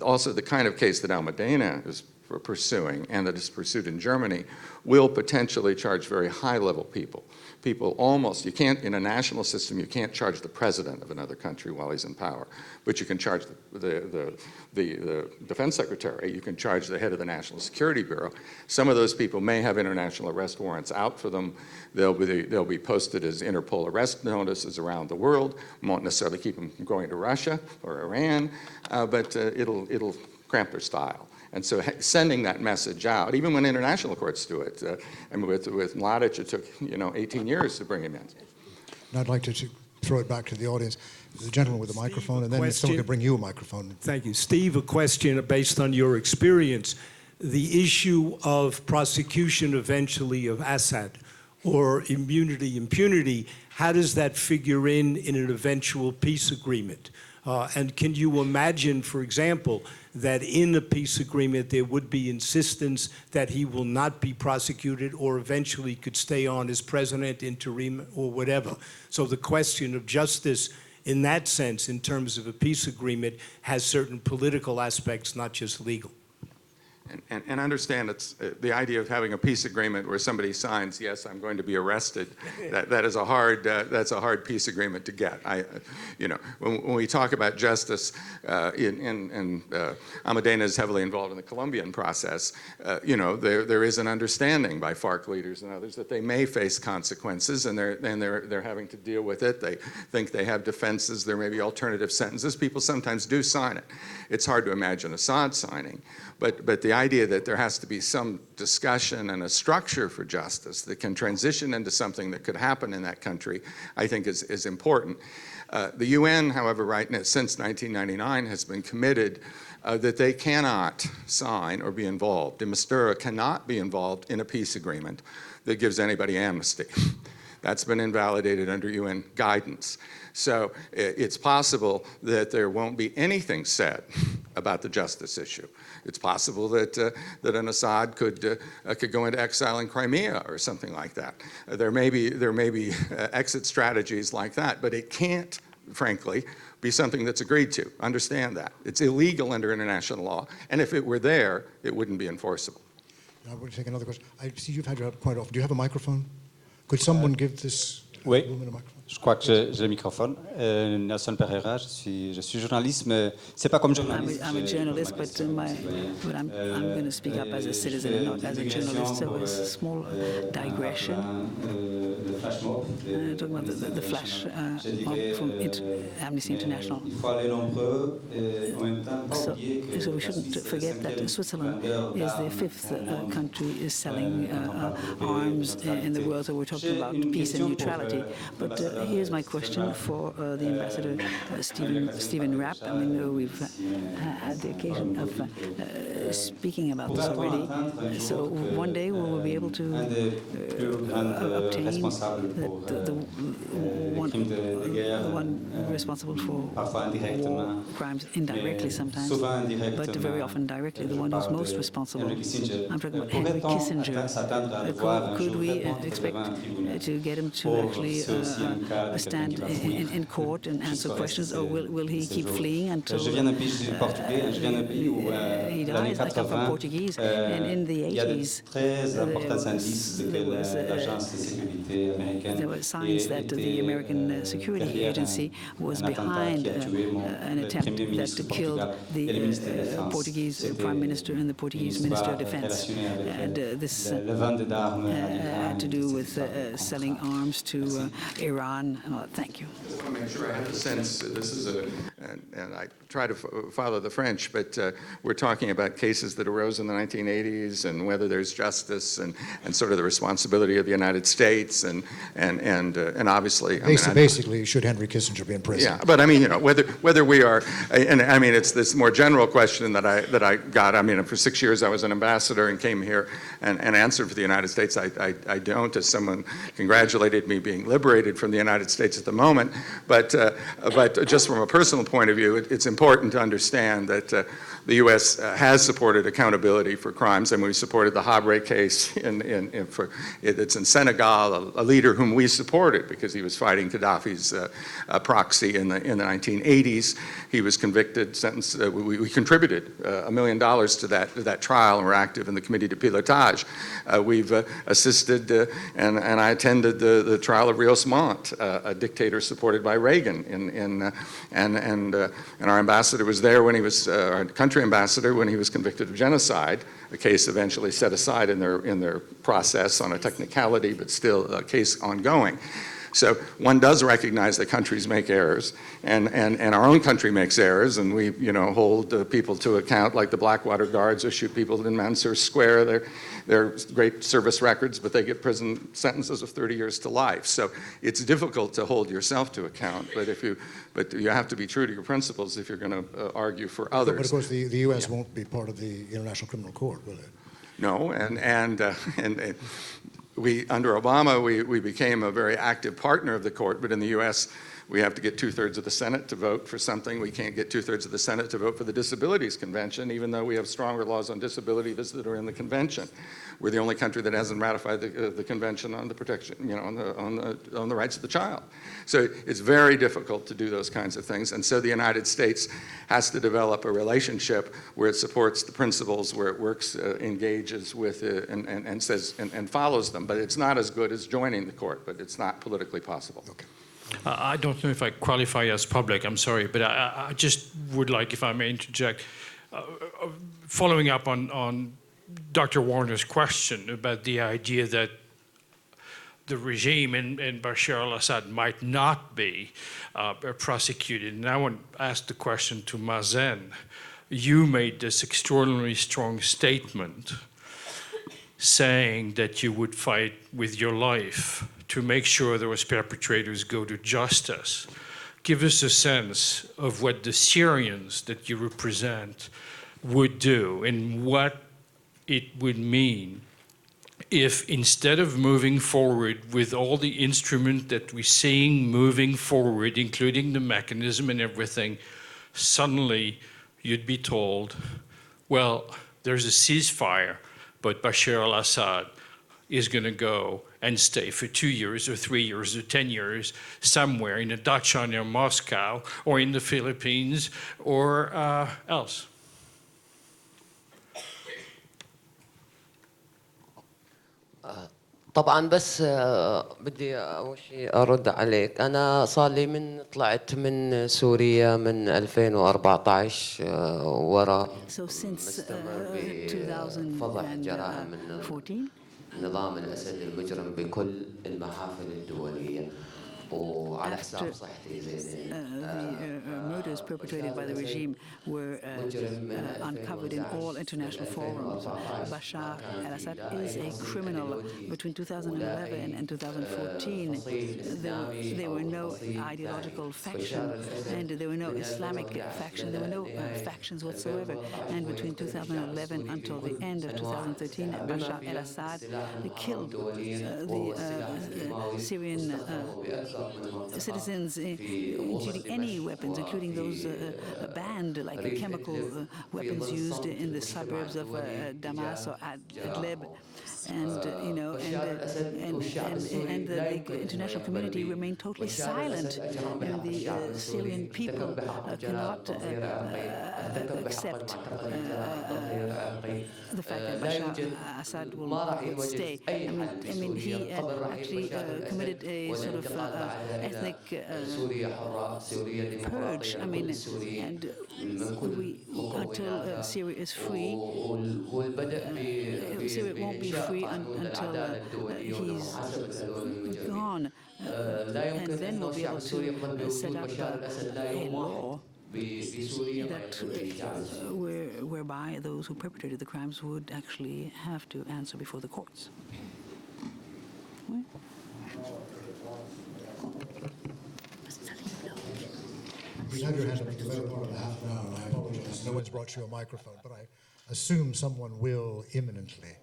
Also, the kind of case that Almudena is pursuing, and that is pursued in Germany, will potentially charge very high-level people. People almost, you can't, in a national system, you can't charge the president of another country while he's in power, but you can charge the defense secretary, you can charge the head of the National Security Bureau. Some of those people may have international arrest warrants out for them. They'll be posted as Interpol arrest notices around the world. Won't necessarily keep them from going to Russia or Iran, but it'll cramp their style. And so sending that message out, even when international courts do it, and with Mladic, it took 18 years to bring him in. And I'd like to throw it back to the audience. The gentleman with the microphone, and then if someone could bring you a microphone. Thank you. Steve, a question based on your experience. The issue of prosecution eventually of Assad, or impunity, how does that figure in an eventual peace agreement? And can you imagine, for example, that in a peace agreement there would be insistence that he will not be prosecuted or eventually could stay on as president, interim, or whatever? So the question of justice in that sense, in terms of a peace agreement, has certain political aspects, not just legal. And understand it's the idea of having a peace agreement where somebody signs, yes, I'm going to be arrested. That is a hard that's a hard peace agreement to get. When we talk about justice, Almudena is heavily involved in the Colombian process. There is an understanding by FARC leaders and others that they may face consequences, and they're having to deal with it. They think they have defenses. There may be alternative sentences. People sometimes do sign it. It's hard to imagine Assad signing. But the idea that there has to be some discussion and a structure for justice that can transition into something that could happen in that country, I think is important. The UN, however, since 1999 has been committed that they cannot sign or be involved. De Mistura cannot be involved in a peace agreement that gives anybody amnesty. That's been invalidated under UN guidance. So it's possible that there won't be anything said about the justice issue. It's possible that an Assad could go into exile in Crimea or something like that. There may be exit strategies like that, but it can't, frankly, be something that's agreed to. Understand that. It's illegal under international law, and if it were there, it wouldn't be enforceable. I want to take another question. I see you've had your hand quite often. Do you have a microphone? Could someone give this woman a microphone? Je crois que j'ai le microphone. Nelson Pereira, je suis journaliste, mais c'est pas comme journaliste. I'm a journalist, but I'm going to speak up as a citizen and not as a journalist. So it's a small digression. Talking about the flash mob from Amnesty International. So we shouldn't forget that Switzerland is the fifth country is selling arms in the world. So we're talking about peace and neutrality. But here's my question for the Ambassador Stephen Rapp. I mean, we've had the occasion of speaking about this already. So one day we will be able to obtain the one responsible for war crimes indirectly sometimes, but very often directly. The one who's most responsible. I'm talking about Henry Kissinger. Could we expect to get him to actually stand in court and answer questions, or will he keep fleeing until he dies? I come from Portuguese, and in the 80s there were signs that the American security agency was behind an attempt that killed the Portuguese Prime Minister and the Portuguese Minister of Defense. And this had to do with selling arms to Iran. Thank you. I just want to make sure I have a sense. This is and I try to follow the French, but we're talking about cases that arose in the 1980s and whether there's justice and sort of the responsibility of the United States and obviously. Basically, should Henry Kissinger be in prison? Yeah, but I mean, whether we are, and I mean, it's this more general question that I got. I mean, for 6 years I was an ambassador and came here and answered for the United States. I don't, as someone congratulated me being liberated from the United States at the moment, but just from a personal point of view, it's important to understand that the U.S. has supported accountability for crimes, and we supported the Hague case it's in Senegal, a leader whom we supported because he was fighting Gaddafi's proxy in the 1980s. He was convicted, sentenced. We contributed $1 million to that trial, and we're active in the Committee de Pilotage. We've assisted, and I attended the trial of Rios Montt, a dictator supported by Reagan, and our ambassador was there when he was our country ambassador when he was convicted of genocide. A case eventually set aside in their process on a technicality, but still a case ongoing. So one does recognize that countries make errors, and our own country makes errors, and we hold people to account, like the Blackwater Guards who shoot people in Mansour Square. They're great service records, but they get prison sentences of 30 years to life. So it's difficult to hold yourself to account, but you have to be true to your principles if you're going to argue for others. But of course, the U.S. won't be part of the International Criminal Court, will it? No, and under Obama, we became a very active partner of the court, but in the US, we have to get 2/3 of the Senate to vote for something. We can't get 2/3 of the Senate to vote for the Disabilities Convention, even though we have stronger laws on disability that are in the convention. We're the only country that hasn't ratified the convention on the protection, on the rights of the child. So it's very difficult to do those kinds of things. And so the United States has to develop a relationship where it supports the principles, where it works, engages with it, and says and follows them. But it's not as good as joining the court, but it's not politically possible. Okay. I don't know if I qualify as public, I'm sorry, but I just would like, if I may interject, following up on Dr. Warner's question about the idea that the regime in Bashar al-Assad might not be prosecuted. And I want to ask the question to Mazen. You made this extraordinarily strong statement saying that you would fight with your life to make sure those perpetrators go to justice. Give us a sense of what the Syrians that you represent would do and what it would mean if, instead of moving forward with all the instruments that we're seeing moving forward, including the mechanism and everything, suddenly you'd be told, well, there's a ceasefire, but Bashar al-Assad is going to go and stay for 2 years or 3 years or 10 years somewhere in a dacha near Moscow or in the Philippines or else. طبعا بس بدي أول شيء أرد عليك. أنا صار لي من طلعت من سوريا من 2014 وراء مستمر بفضح جرائم النظام الأسد المجرم بكل المحافل الدولية. After the murders perpetrated by the regime were uncovered in all international forums. Bashar al-Assad is a criminal. Between 2011 and 2014, there were no ideological faction, and there were no Islamic faction. There were no factions whatsoever. And between 2011 until the end of 2013, Bashar al-Assad killed the Syrian citizens, including any weapons, including those banned, like chemical weapons used in the suburbs of Damas or Adlib. And the international community remained totally silent, and the Syrian people cannot accept the fact that Bashar al-Assad will stay. I mean, he actually committed a sort of ethnic purge. I mean, and until Syria is free, Syria won't be free until he's gone, and then we'll be able to set up a law that whereby those who perpetrated the crimes would actually have to answer before the courts. We've had your hand up for the better part of half an hour, and I apologize. No one's brought you a microphone, but I assume someone will imminently.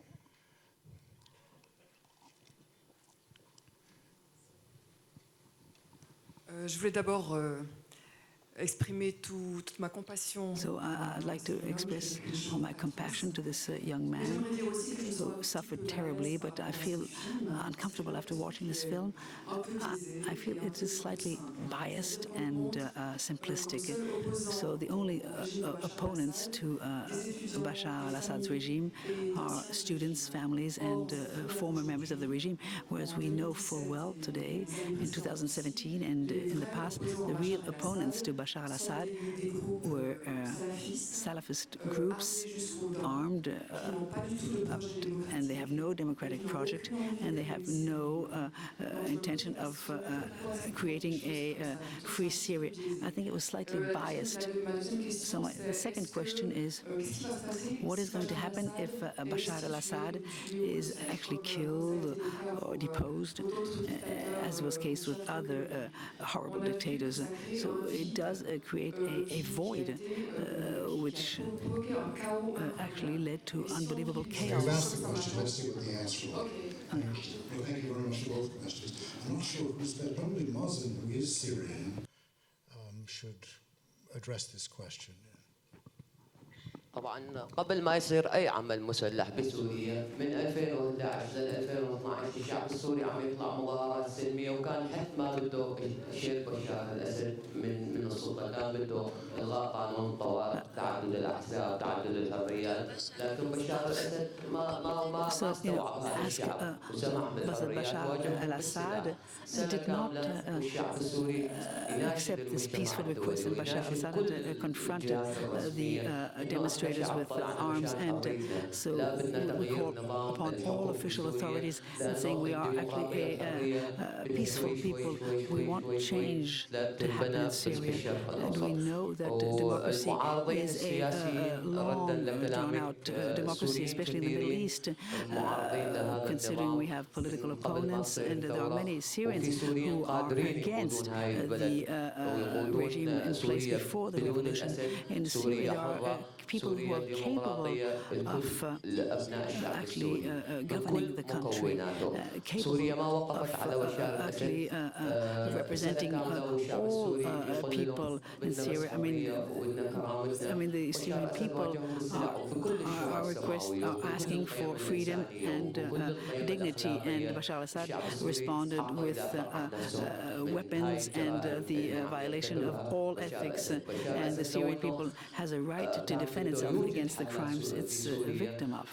Je voulais d'abord exprimer toute ma compassion. So I'd like to express all my compassion to this young man who suffered terribly, but I feel uncomfortable after watching this film. I feel it is slightly biased and simplistic. So the only opponents to Bashar al-Assad's regime are students, families, and former members of the regime, whereas we know full well today, in 2017 and in the past, the real opponents to Bashar al-Assad were Salafist groups, armed, and they have no democratic project, and they have no intention of creating a free Syria. I think it was slightly biased. So the second question is, what is going to happen if Bashar al-Assad is actually killed or deposed, as was the case with other horrible dictators? So it does create a void, which actually led to unbelievable chaos. You've asked the question, let's see what the answer is. Well, thank you very much for both questions. I'm not sure who's better. Probably Mazen, who is Syrian, should address this question. طبعا قبل ما يصير اي عمل مسلح بسوريا من 2011 ل 2012 الشعب السوري عم يطلع مظاهرات سلميه وكان حتى ما بده شيل بشار الاسد من السلطه كان بده الغاء قانون طوارئ تعدد الاحزاب تعدد الحريات لكن بشار الاسد ما استوعب هذا الشعب وسمح بالحريات al-Assad did not accept this peaceful request, and Bashar al-Assad confronted the demonstrators with arms, and so we call upon all official authorities saying we are actually a peaceful people. We want change to happen in Syria, and we know that democracy is a long, drawn-out democracy, especially in the Middle East, considering we have political opponents, and there are many Syrians who are against the regime in place before the revolution. In Syria, there are people who are capable of actually governing the country, capable of actually representing all people in Syria. I mean, the Syrian people are asking for freedom and dignity, and Bashar al-Assad responded with weapons and the violation of all ethics, and the Syrian people has a right to defend itself against the crimes it's a victim of.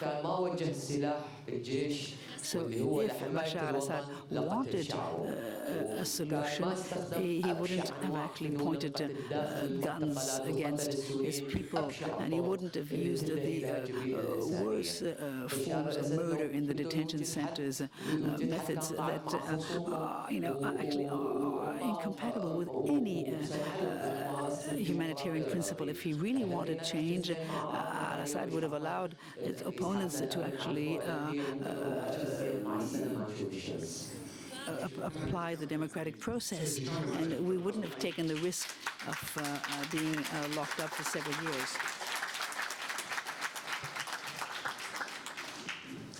So if Bashar al-Assad wanted a solution, he wouldn't have actually pointed guns against his people, and he wouldn't have used the worst forms of murder in the detention centers, methods that actually are incompatible with any humanitarian principle. If he really wanted change, al-Assad would have allowed his opponents to actually apply the democratic process, and we wouldn't have taken the risk of being locked up for several years.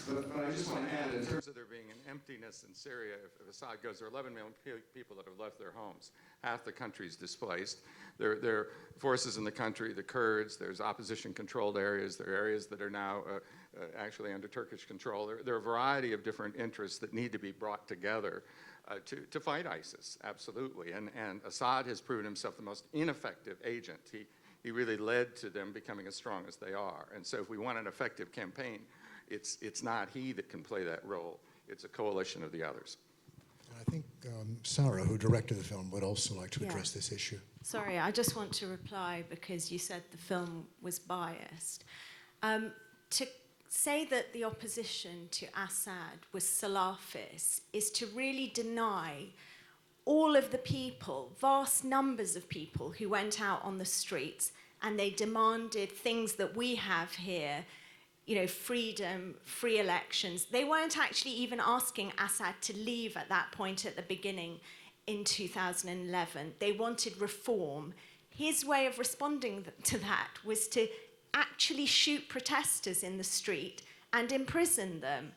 But I just want to add, in terms of there being an emptiness in Syria, if Assad goes, there are 11 million people that have left their homes. Half the country's displaced. There are forces in the country, the Kurds, there's opposition-controlled areas, there are areas that are now actually under Turkish control. There are a variety of different interests that need to be brought together to fight ISIS, absolutely. And Assad has proven himself the most ineffective agent. He really led to them becoming as strong as they are. And so if we want an effective campaign, it's not he that can play that role. It's a coalition of the others. I think Sara, who directed the film, would also like to address this issue. Sorry, I just want to reply because you said the film was biased. To say that the opposition to Assad was Salafist is to really deny all of the people, vast numbers of people who went out on the streets and they demanded things that we have here, freedom, free elections. They weren't actually even asking Assad to leave at that point at the beginning in 2011. They wanted reform. His way of responding to that was to actually shoot protesters in the street and imprison them.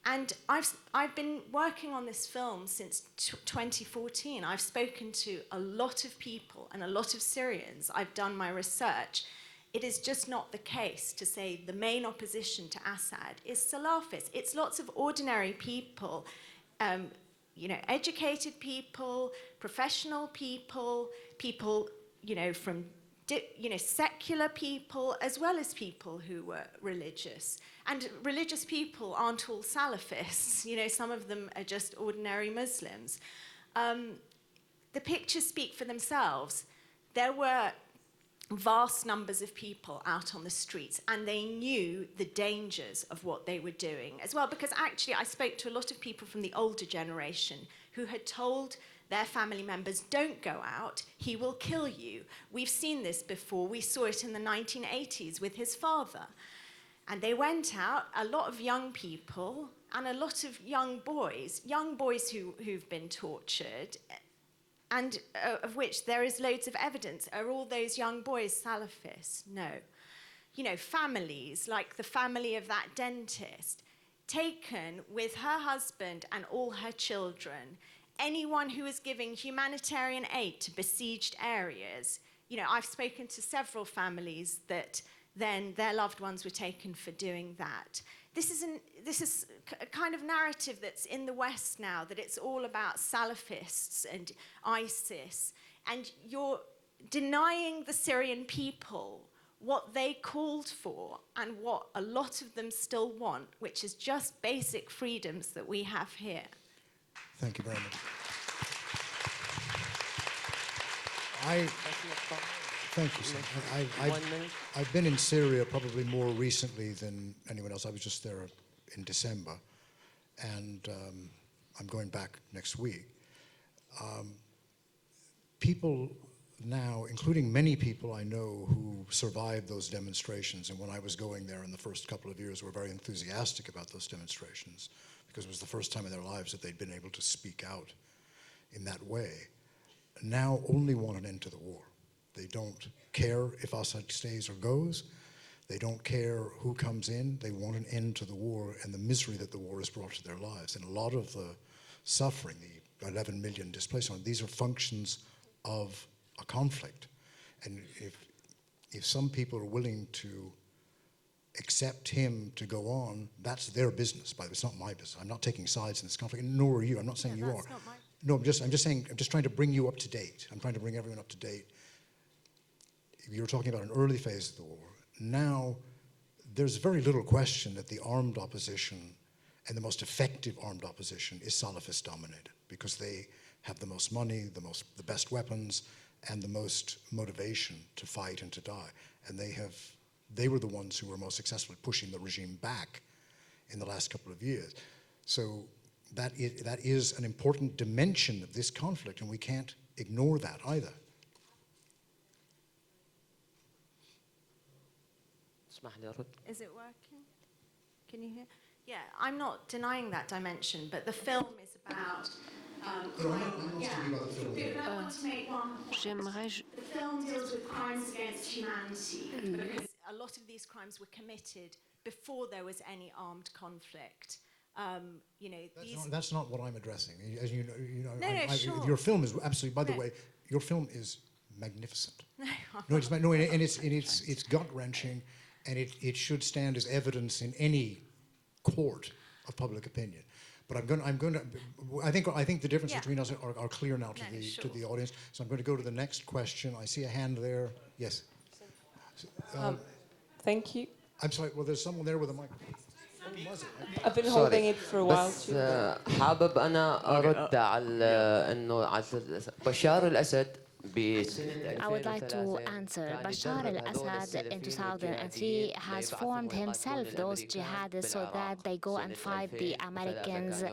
And I've been working on this film since 2014. I've spoken to a lot of people and a lot of Syrians. I've done my research. It is just not the case to say the main opposition to Assad is Salafist. It's lots of ordinary people, educated people, professional people, people, from secular people, as well as people who were religious. And religious people aren't all Salafists. Some of them are just ordinary Muslims. The pictures speak for themselves. There were vast numbers of people out on the streets, and they knew the dangers of what they were doing as well, because actually I spoke to a lot of people from the older generation who had told their family members, don't go out, he will kill you. We've seen this before. We saw it in the 1980s with his father. And they went out, a lot of young people and a lot of young boys who've been tortured, and of which there is loads of evidence. Are all those young boys Salafists? No. Families, like the family of that dentist, taken with her husband and all her children anyone who is giving humanitarian aid to besieged areas. You know, I've spoken to several families that then their loved ones were taken for doing that. This is a kind of narrative that's in the West now, that it's all about Salafists and ISIS, and you're denying the Syrian people what they called for and what a lot of them still want, which is just basic freedoms that we have here. Thank you very much. Thank you, Sara. I've been in Syria probably more recently than anyone else. I was just there in December, and I'm going back next week. People now, including many people I know who survived those demonstrations, and when I was going there in the first couple of years were very enthusiastic about those demonstrations because it was the first time in their lives that they'd been able to speak out in that way, now only want an end to the war. They don't care if Assad stays or goes. They don't care who comes in. They want an end to the war and the misery that the war has brought to their lives. And a lot of the suffering, the 11 million displaced, these are functions of a conflict. And if some people are willing to accept him to go on, that's their business. By the way, it's not my business. I'm not taking sides in this conflict, nor are you. I'm not saying you are. No, I'm just saying, I'm just trying to bring you up to date. I'm trying to bring everyone up to date. You were talking about an early phase of the war. Now, there's very little question that the armed opposition and the most effective armed opposition is Salafist dominated because they have the most money, the best weapons, and the most motivation to fight and to die. And they were the ones who were most successful at pushing the regime back in the last couple of years. So that is an important dimension of this conflict, and we can't ignore that either. Is it working? Can you hear? Yeah, I'm not denying that dimension, but the film is about crime. Yeah, I want to make one point. The film deals with crimes against humanity because a lot of these crimes were committed before there was any armed conflict. You know, that's not what I'm addressing. As you know, No, sure. Your film is absolutely. By the way, your film is magnificent. And it's gut-wrenching, and it should stand as evidence in any court of public opinion. But I think the difference between us are clear now to the audience. So I'm going to go to the next question. I see a hand there. Yes. Thank you. I'm sorry. Well, there's someone there with a microphone. I've been holding it for a while too. حابب أنا أرد على إنه بشار الأسد I would like to answer. Bashar al-Assad in 2003 has formed himself those jihadists so that they go and fight the Americans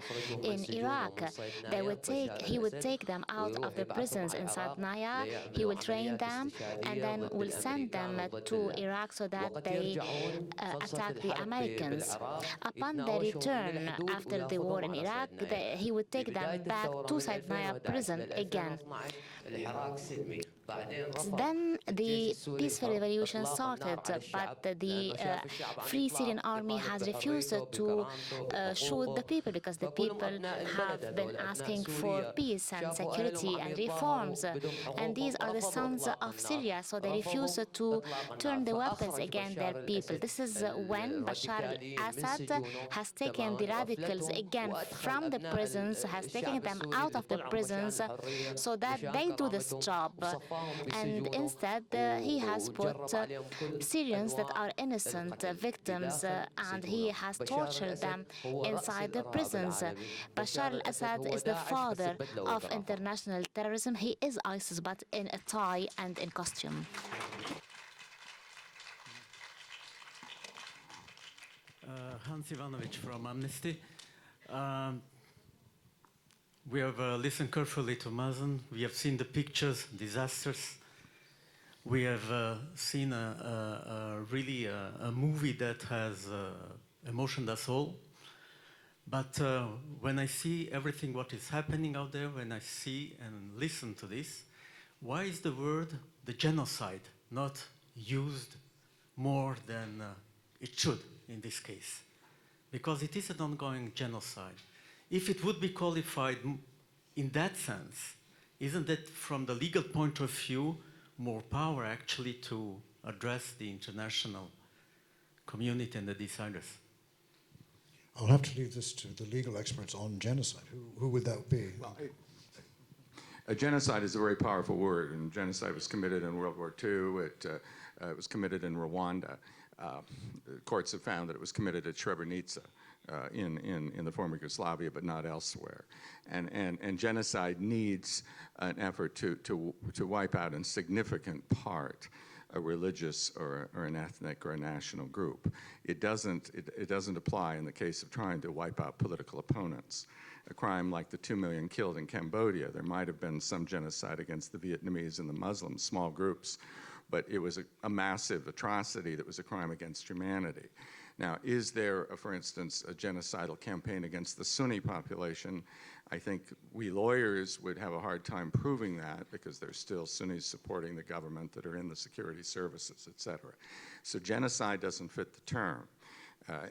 in Iraq. He would take them out of the prisons in Sadnaya, he will train them, and then will send them to Iraq so that they attack the Americans. Upon their return after the war in Iraq, he would take them back to Sadnaya prison again. Then the peaceful revolution started, but the Free Syrian Army has refused to shoot the people because the people have been asking for peace and security and reforms. And these are the sons of Syria, so they refuse to turn the weapons against their people. This is when Bashar al-Assad has taken the radicals again from the prisons, has taken them out of the prisons so that they do this job. And instead, he has put Syrians that are innocent victims, and he has tortured them inside the prisons. Bashar al-Assad is the father of international terrorism. He is ISIS, but in a tie and in costume. Hans Ivanovic from Amnesty. We have listened carefully to Mazen. We have seen the pictures, disasters. We have seen really a movie that has emotioned us all. But when I see everything what is happening out there, when I see and listen to this, why is the word, the genocide, not used more than it should in this case? because it is an ongoing genocide. If it would be qualified in that sense, isn't it, from the legal point of view, more power actually to address the international community and the deciders? I'll have to leave this to the legal experts on genocide. Who would that be? Well, a genocide is a very powerful word, and genocide was committed in World War II. It was committed in Rwanda. Courts have found that it was committed at Srebrenica in the former Yugoslavia, but not elsewhere. And genocide needs an effort to wipe out in significant part a religious or an ethnic or a national group. It doesn't apply in the case of trying to wipe out political opponents. A crime like the 2 million killed in Cambodia, there might have been some genocide against the Vietnamese and the Muslims, small groups, but it was a massive atrocity that was a crime against humanity. Now, is there, for instance, a genocidal campaign against the Sunni population? I think we lawyers would have a hard time proving that because there's still Sunnis supporting the government that are in the security services, et cetera. So genocide doesn't fit the term.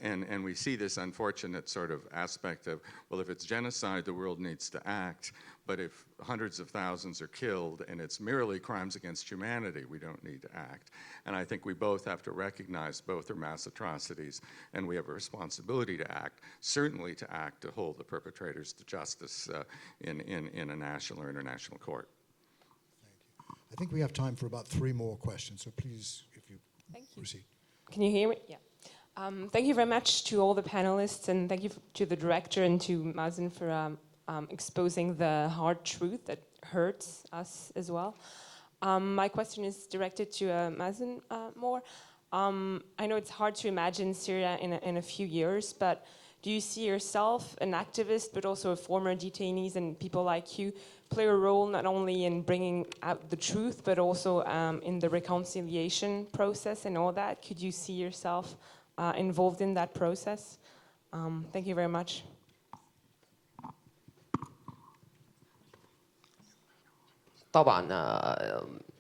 And we see this unfortunate sort of aspect of, well, if it's genocide, the world needs to act. But if hundreds of thousands are killed and it's merely crimes against humanity, we don't need to act. And I think we both have to recognize both are mass atrocities, and we have a responsibility to act, certainly to act to hold the perpetrators to justice in a national or international court. Thank you. I think we have time for about 3 more questions, so please, if you proceed. Can you hear me? Yeah. Thank you very much to all the panelists, and thank you to the director and to Mazen for exposing the hard truth that hurts us as well. My question is directed to Mazen more. I know it's hard to imagine Syria in a few years, but do you see yourself, an activist, but also former detainees and people like you, play a role not only in bringing out the truth, but also in the reconciliation process and all that? Could you see yourself involved in that process? Thank you very much. طبعا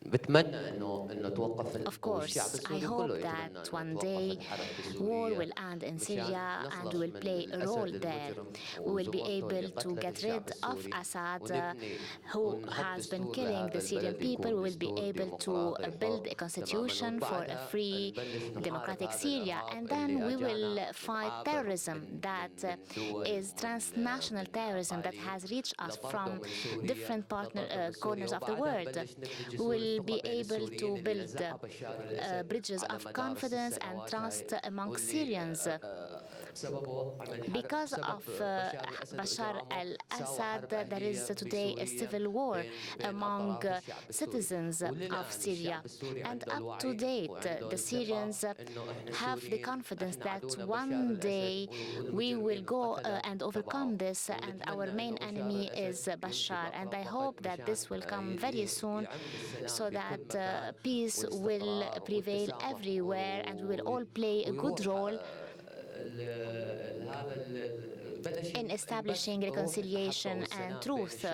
بتمنى انه توقف Of course, I hope that one day war will end in Syria and will play a role there. We will be able to get rid of Assad, who has been killing the Syrian people. We will be able to build a constitution for a free, democratic Syria, and then we will fight terrorism that is transnational terrorism that has reached us from different corners of the world. We will be able to build bridges of confidence and trust among Syrians. Because of Bashar al-Assad, there is today a civil war among citizens of Syria. And up to date, the Syrians have the confidence that one day we will go and overcome this, and our main enemy is Bashar. And I hope that this will come very soon, so that peace will prevail everywhere and we will all play a good role in establishing reconciliation and truth.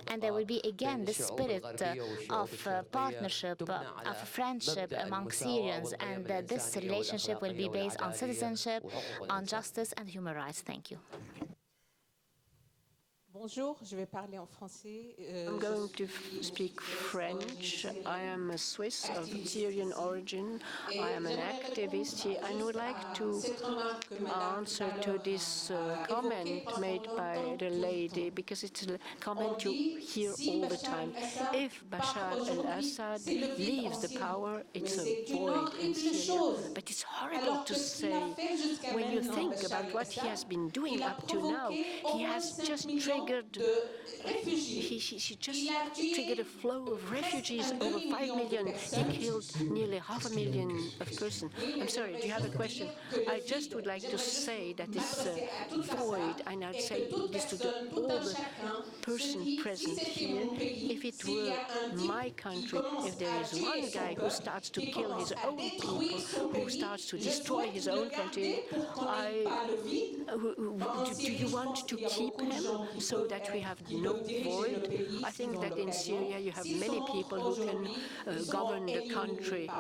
And there will be again the spirit of partnership, of friendship among Syrians, and this relationship will be based on citizenship, on justice and human rights. Thank you. Bonjour, je vais parler en français. I'm going to speak French. I am a Swiss of Syrian origin. I am an activist here and would like to answer to this comment made by the lady, because it's a comment you hear all the time. If Bashar al-Assad leaves the power, it's a void in Syria. But it's horrible to say when you think about what he has been doing up to now. He has just triggered he just triggered a flow of refugees, over 5 million. He killed nearly 500,000 of persons. I'm sorry, do you have a question? I just would like to say that this void, and I'd say this to all the person present here, if it were my country, if there is one guy who starts to kill his own people, who starts to destroy his own country, do you want to keep him? So so that we have no void. I think that in Syria you have many people who can govern the country.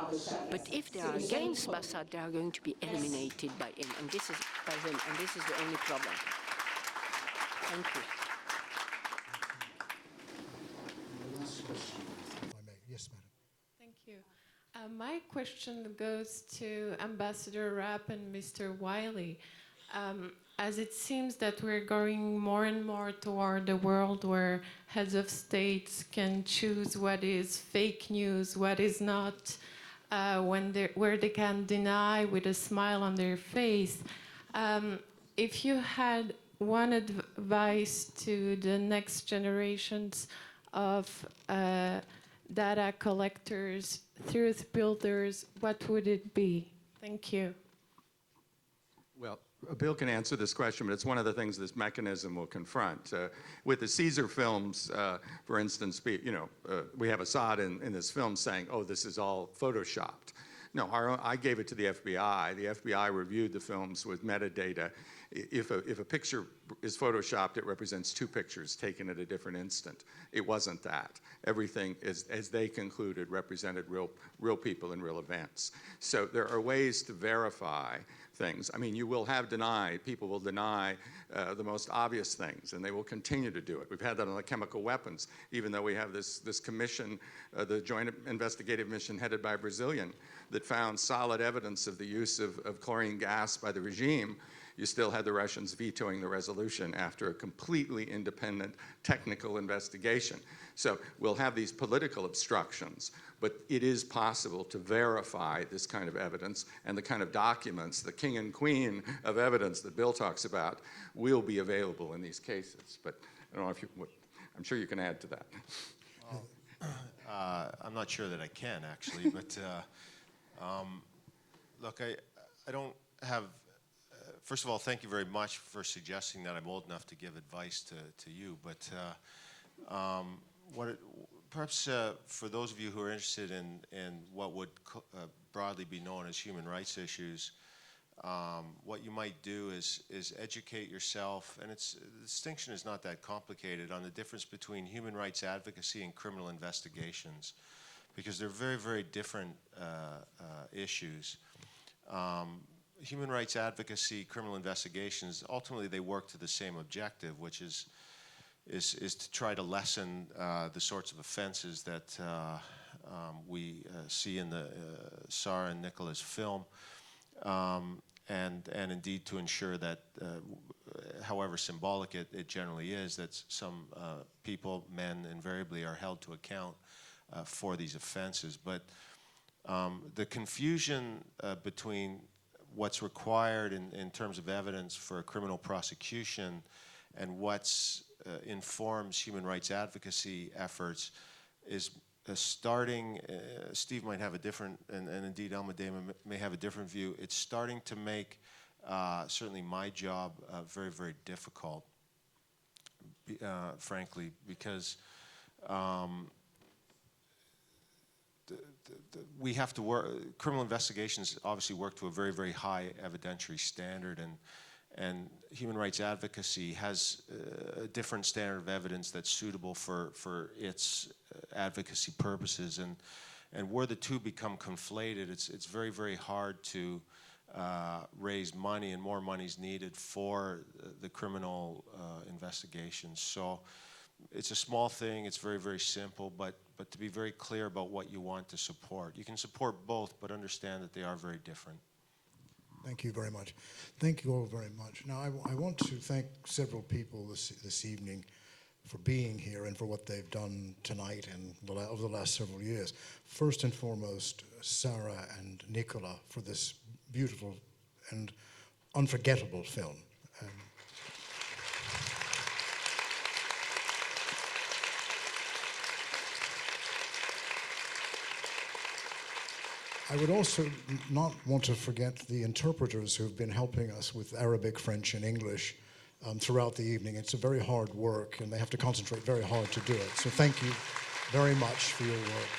But if they are against Assad, they are going to be eliminated by him, and this is the only problem. Thank you. Yes, madam. Thank you. My question goes to Ambassador Rapp and Mr. Wiley. As it seems that we're going more and more toward a world where heads of states can choose what is fake news, what is not, where they can deny with a smile on their face. If you had one advice to the next generations of data collectors, truth builders, what would it be? Thank you. Well, Bill can answer this question, but it's one of the things this mechanism will confront. With the Caesar films, for instance, we have Assad in this film saying, oh, this is all photoshopped. No, I gave it to the FBI. The FBI reviewed the films with metadata. If a picture is photoshopped, it represents two pictures taken at a different instant. It wasn't that. Everything, as they concluded, represented real people and real events. So there are ways to verify things. I mean, you will have people will deny the most obvious things, and they will continue to do it. We've had that on the chemical weapons, even though we have this commission, the Joint Investigative Mission headed by a Brazilian, that found solid evidence of the use of chlorine gas by the regime. You still had the Russians vetoing the resolution after a completely independent technical investigation. So we'll have these political obstructions, but it is possible to verify this kind of evidence, and the kind of documents, the king and queen of evidence that Bill talks about, will be available in these cases. But I don't know if you would, I'm sure you can add to that. Well, I'm not sure that I can, actually, but look, I don't have, first of all, thank you very much for suggesting that I'm old enough to give advice to you, but perhaps for those of you who are interested in what would broadly be known as human rights issues, what you might do is educate yourself, and the distinction is not that complicated, on the difference between human rights advocacy and criminal investigations, because they're very, very different issues. Human rights advocacy, criminal investigations, ultimately they work to the same objective, which is to try to lessen the sorts of offenses that we see in the Sara and Nicola's film, and indeed to ensure that, however symbolic it generally is, that some people, men invariably, are held to account for these offenses. But the confusion between what's required in terms of evidence for a criminal prosecution and what's informs human rights advocacy efforts is starting, Steve might have a different, and indeed Almudena may have a different view, it's starting to make certainly my job very, very difficult, frankly, because we have to work, criminal investigations obviously work to a very, very high evidentiary standard, and human rights advocacy has a different standard of evidence that's suitable for its advocacy purposes, and where the two become conflated, it's very, very hard to raise money, and more money is needed for the criminal investigations. So it's a small thing, it's very, very simple, but to be very clear about what you want to support. You can support both, but understand that they are very different. Thank you very much. Thank you all very much. Now, I want to thank several people this evening for being here and for what they've done tonight and over the last several years. First and foremost, Sara and Nicola for this beautiful and unforgettable film. I would also not want to forget the interpreters who've been helping us with Arabic, French, and English throughout the evening. It's a very hard work, and they have to concentrate very hard to do it. So thank you very much for your work.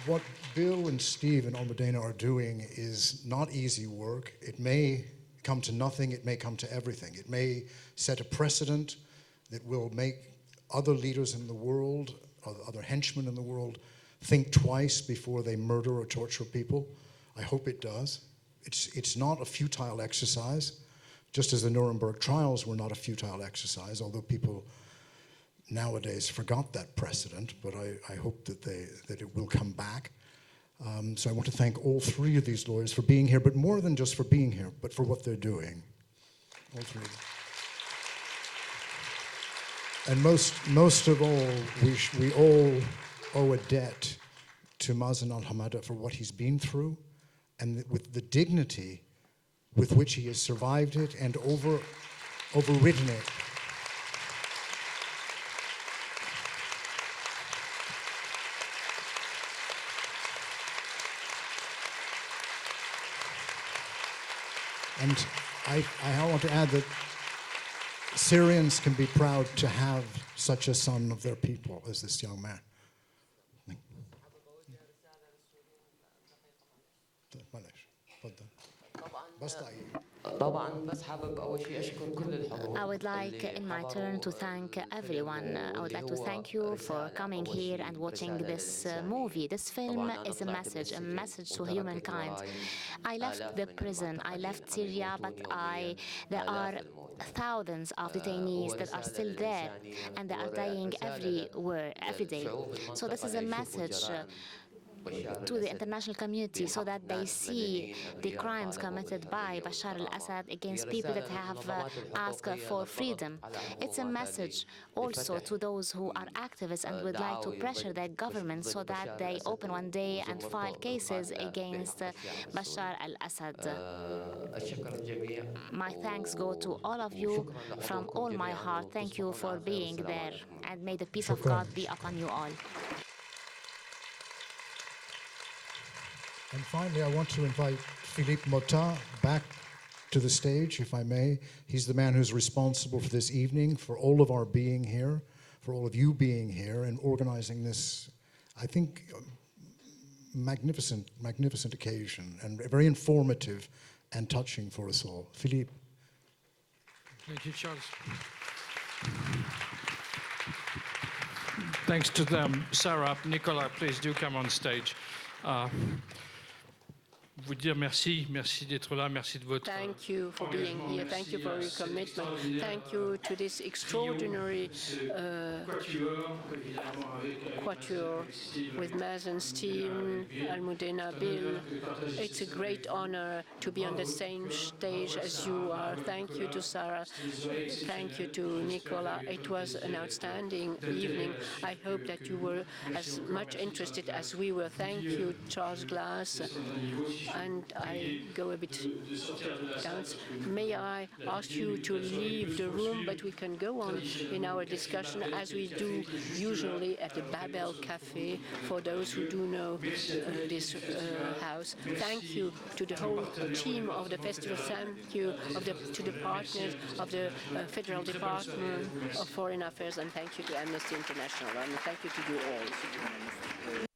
What Bill and Steve and Almudena are doing is not easy work. It may come to nothing, it may come to everything. It may set a precedent that will make other leaders in the world, other henchmen in the world, think twice before they murder or torture people. I hope it does. It's not a futile exercise, just as the Nuremberg trials were not a futile exercise, although people nowadays forgot that precedent, but I hope that it will come back. So I want to thank all three of these lawyers for being here, but more than just for being here, but for what they're doing. All three of them. And most of all, we all owe a debt to Mazen Al Hamada for what he's been through, and with the dignity with which he has survived it and overridden it. And I want to add that Syrians can be proud to have such a son of their people as this young man. I would like, in my turn, to thank everyone. I would like to thank you for coming here and watching this movie. This film is a message to humankind. I left the prison, I left Syria, but there are thousands of detainees that are still there, and they are dying every day. So this is a message to the international community so that they see the crimes committed by Bashar al-Assad against people that have asked for freedom. It's a message also to those who are activists and would like to pressure their government so that they open one day and file cases against Bashar al-Assad. My thanks go to all of you from all my heart. Thank you for being there, and may the peace of God be upon you all. And finally, I want to invite Philippe Mota back to the stage, if I may. He's the man who's responsible for this evening, for all of our being here, for all of you being here and organizing this, I think, magnificent occasion, and very informative and touching for us all. Philippe. Thank you, Charles. Thanks to them. Sara, Nicola, please do come on stage. Vous dire merci d'être là, merci de votre... Thank you for being here, thank you for your commitment, thank you to this extraordinary quatuor with Mazen's team, Almudena Bernabeu. It's a great honor to be on the same stage as you are. Thank you to Sara, thank you to Nicola. It was an outstanding evening. I hope that you were as much interested as we were. Thank you, Charles Glass. And I go a bit down. May I ask you to leave the room, but we can go on in our discussion as we do usually at the Babel Cafe for those who do know this house. Thank you to the whole team of the festival. Thank you to the partners of the Federal Department of Foreign Affairs, and thank you to Amnesty International, and thank you to you all.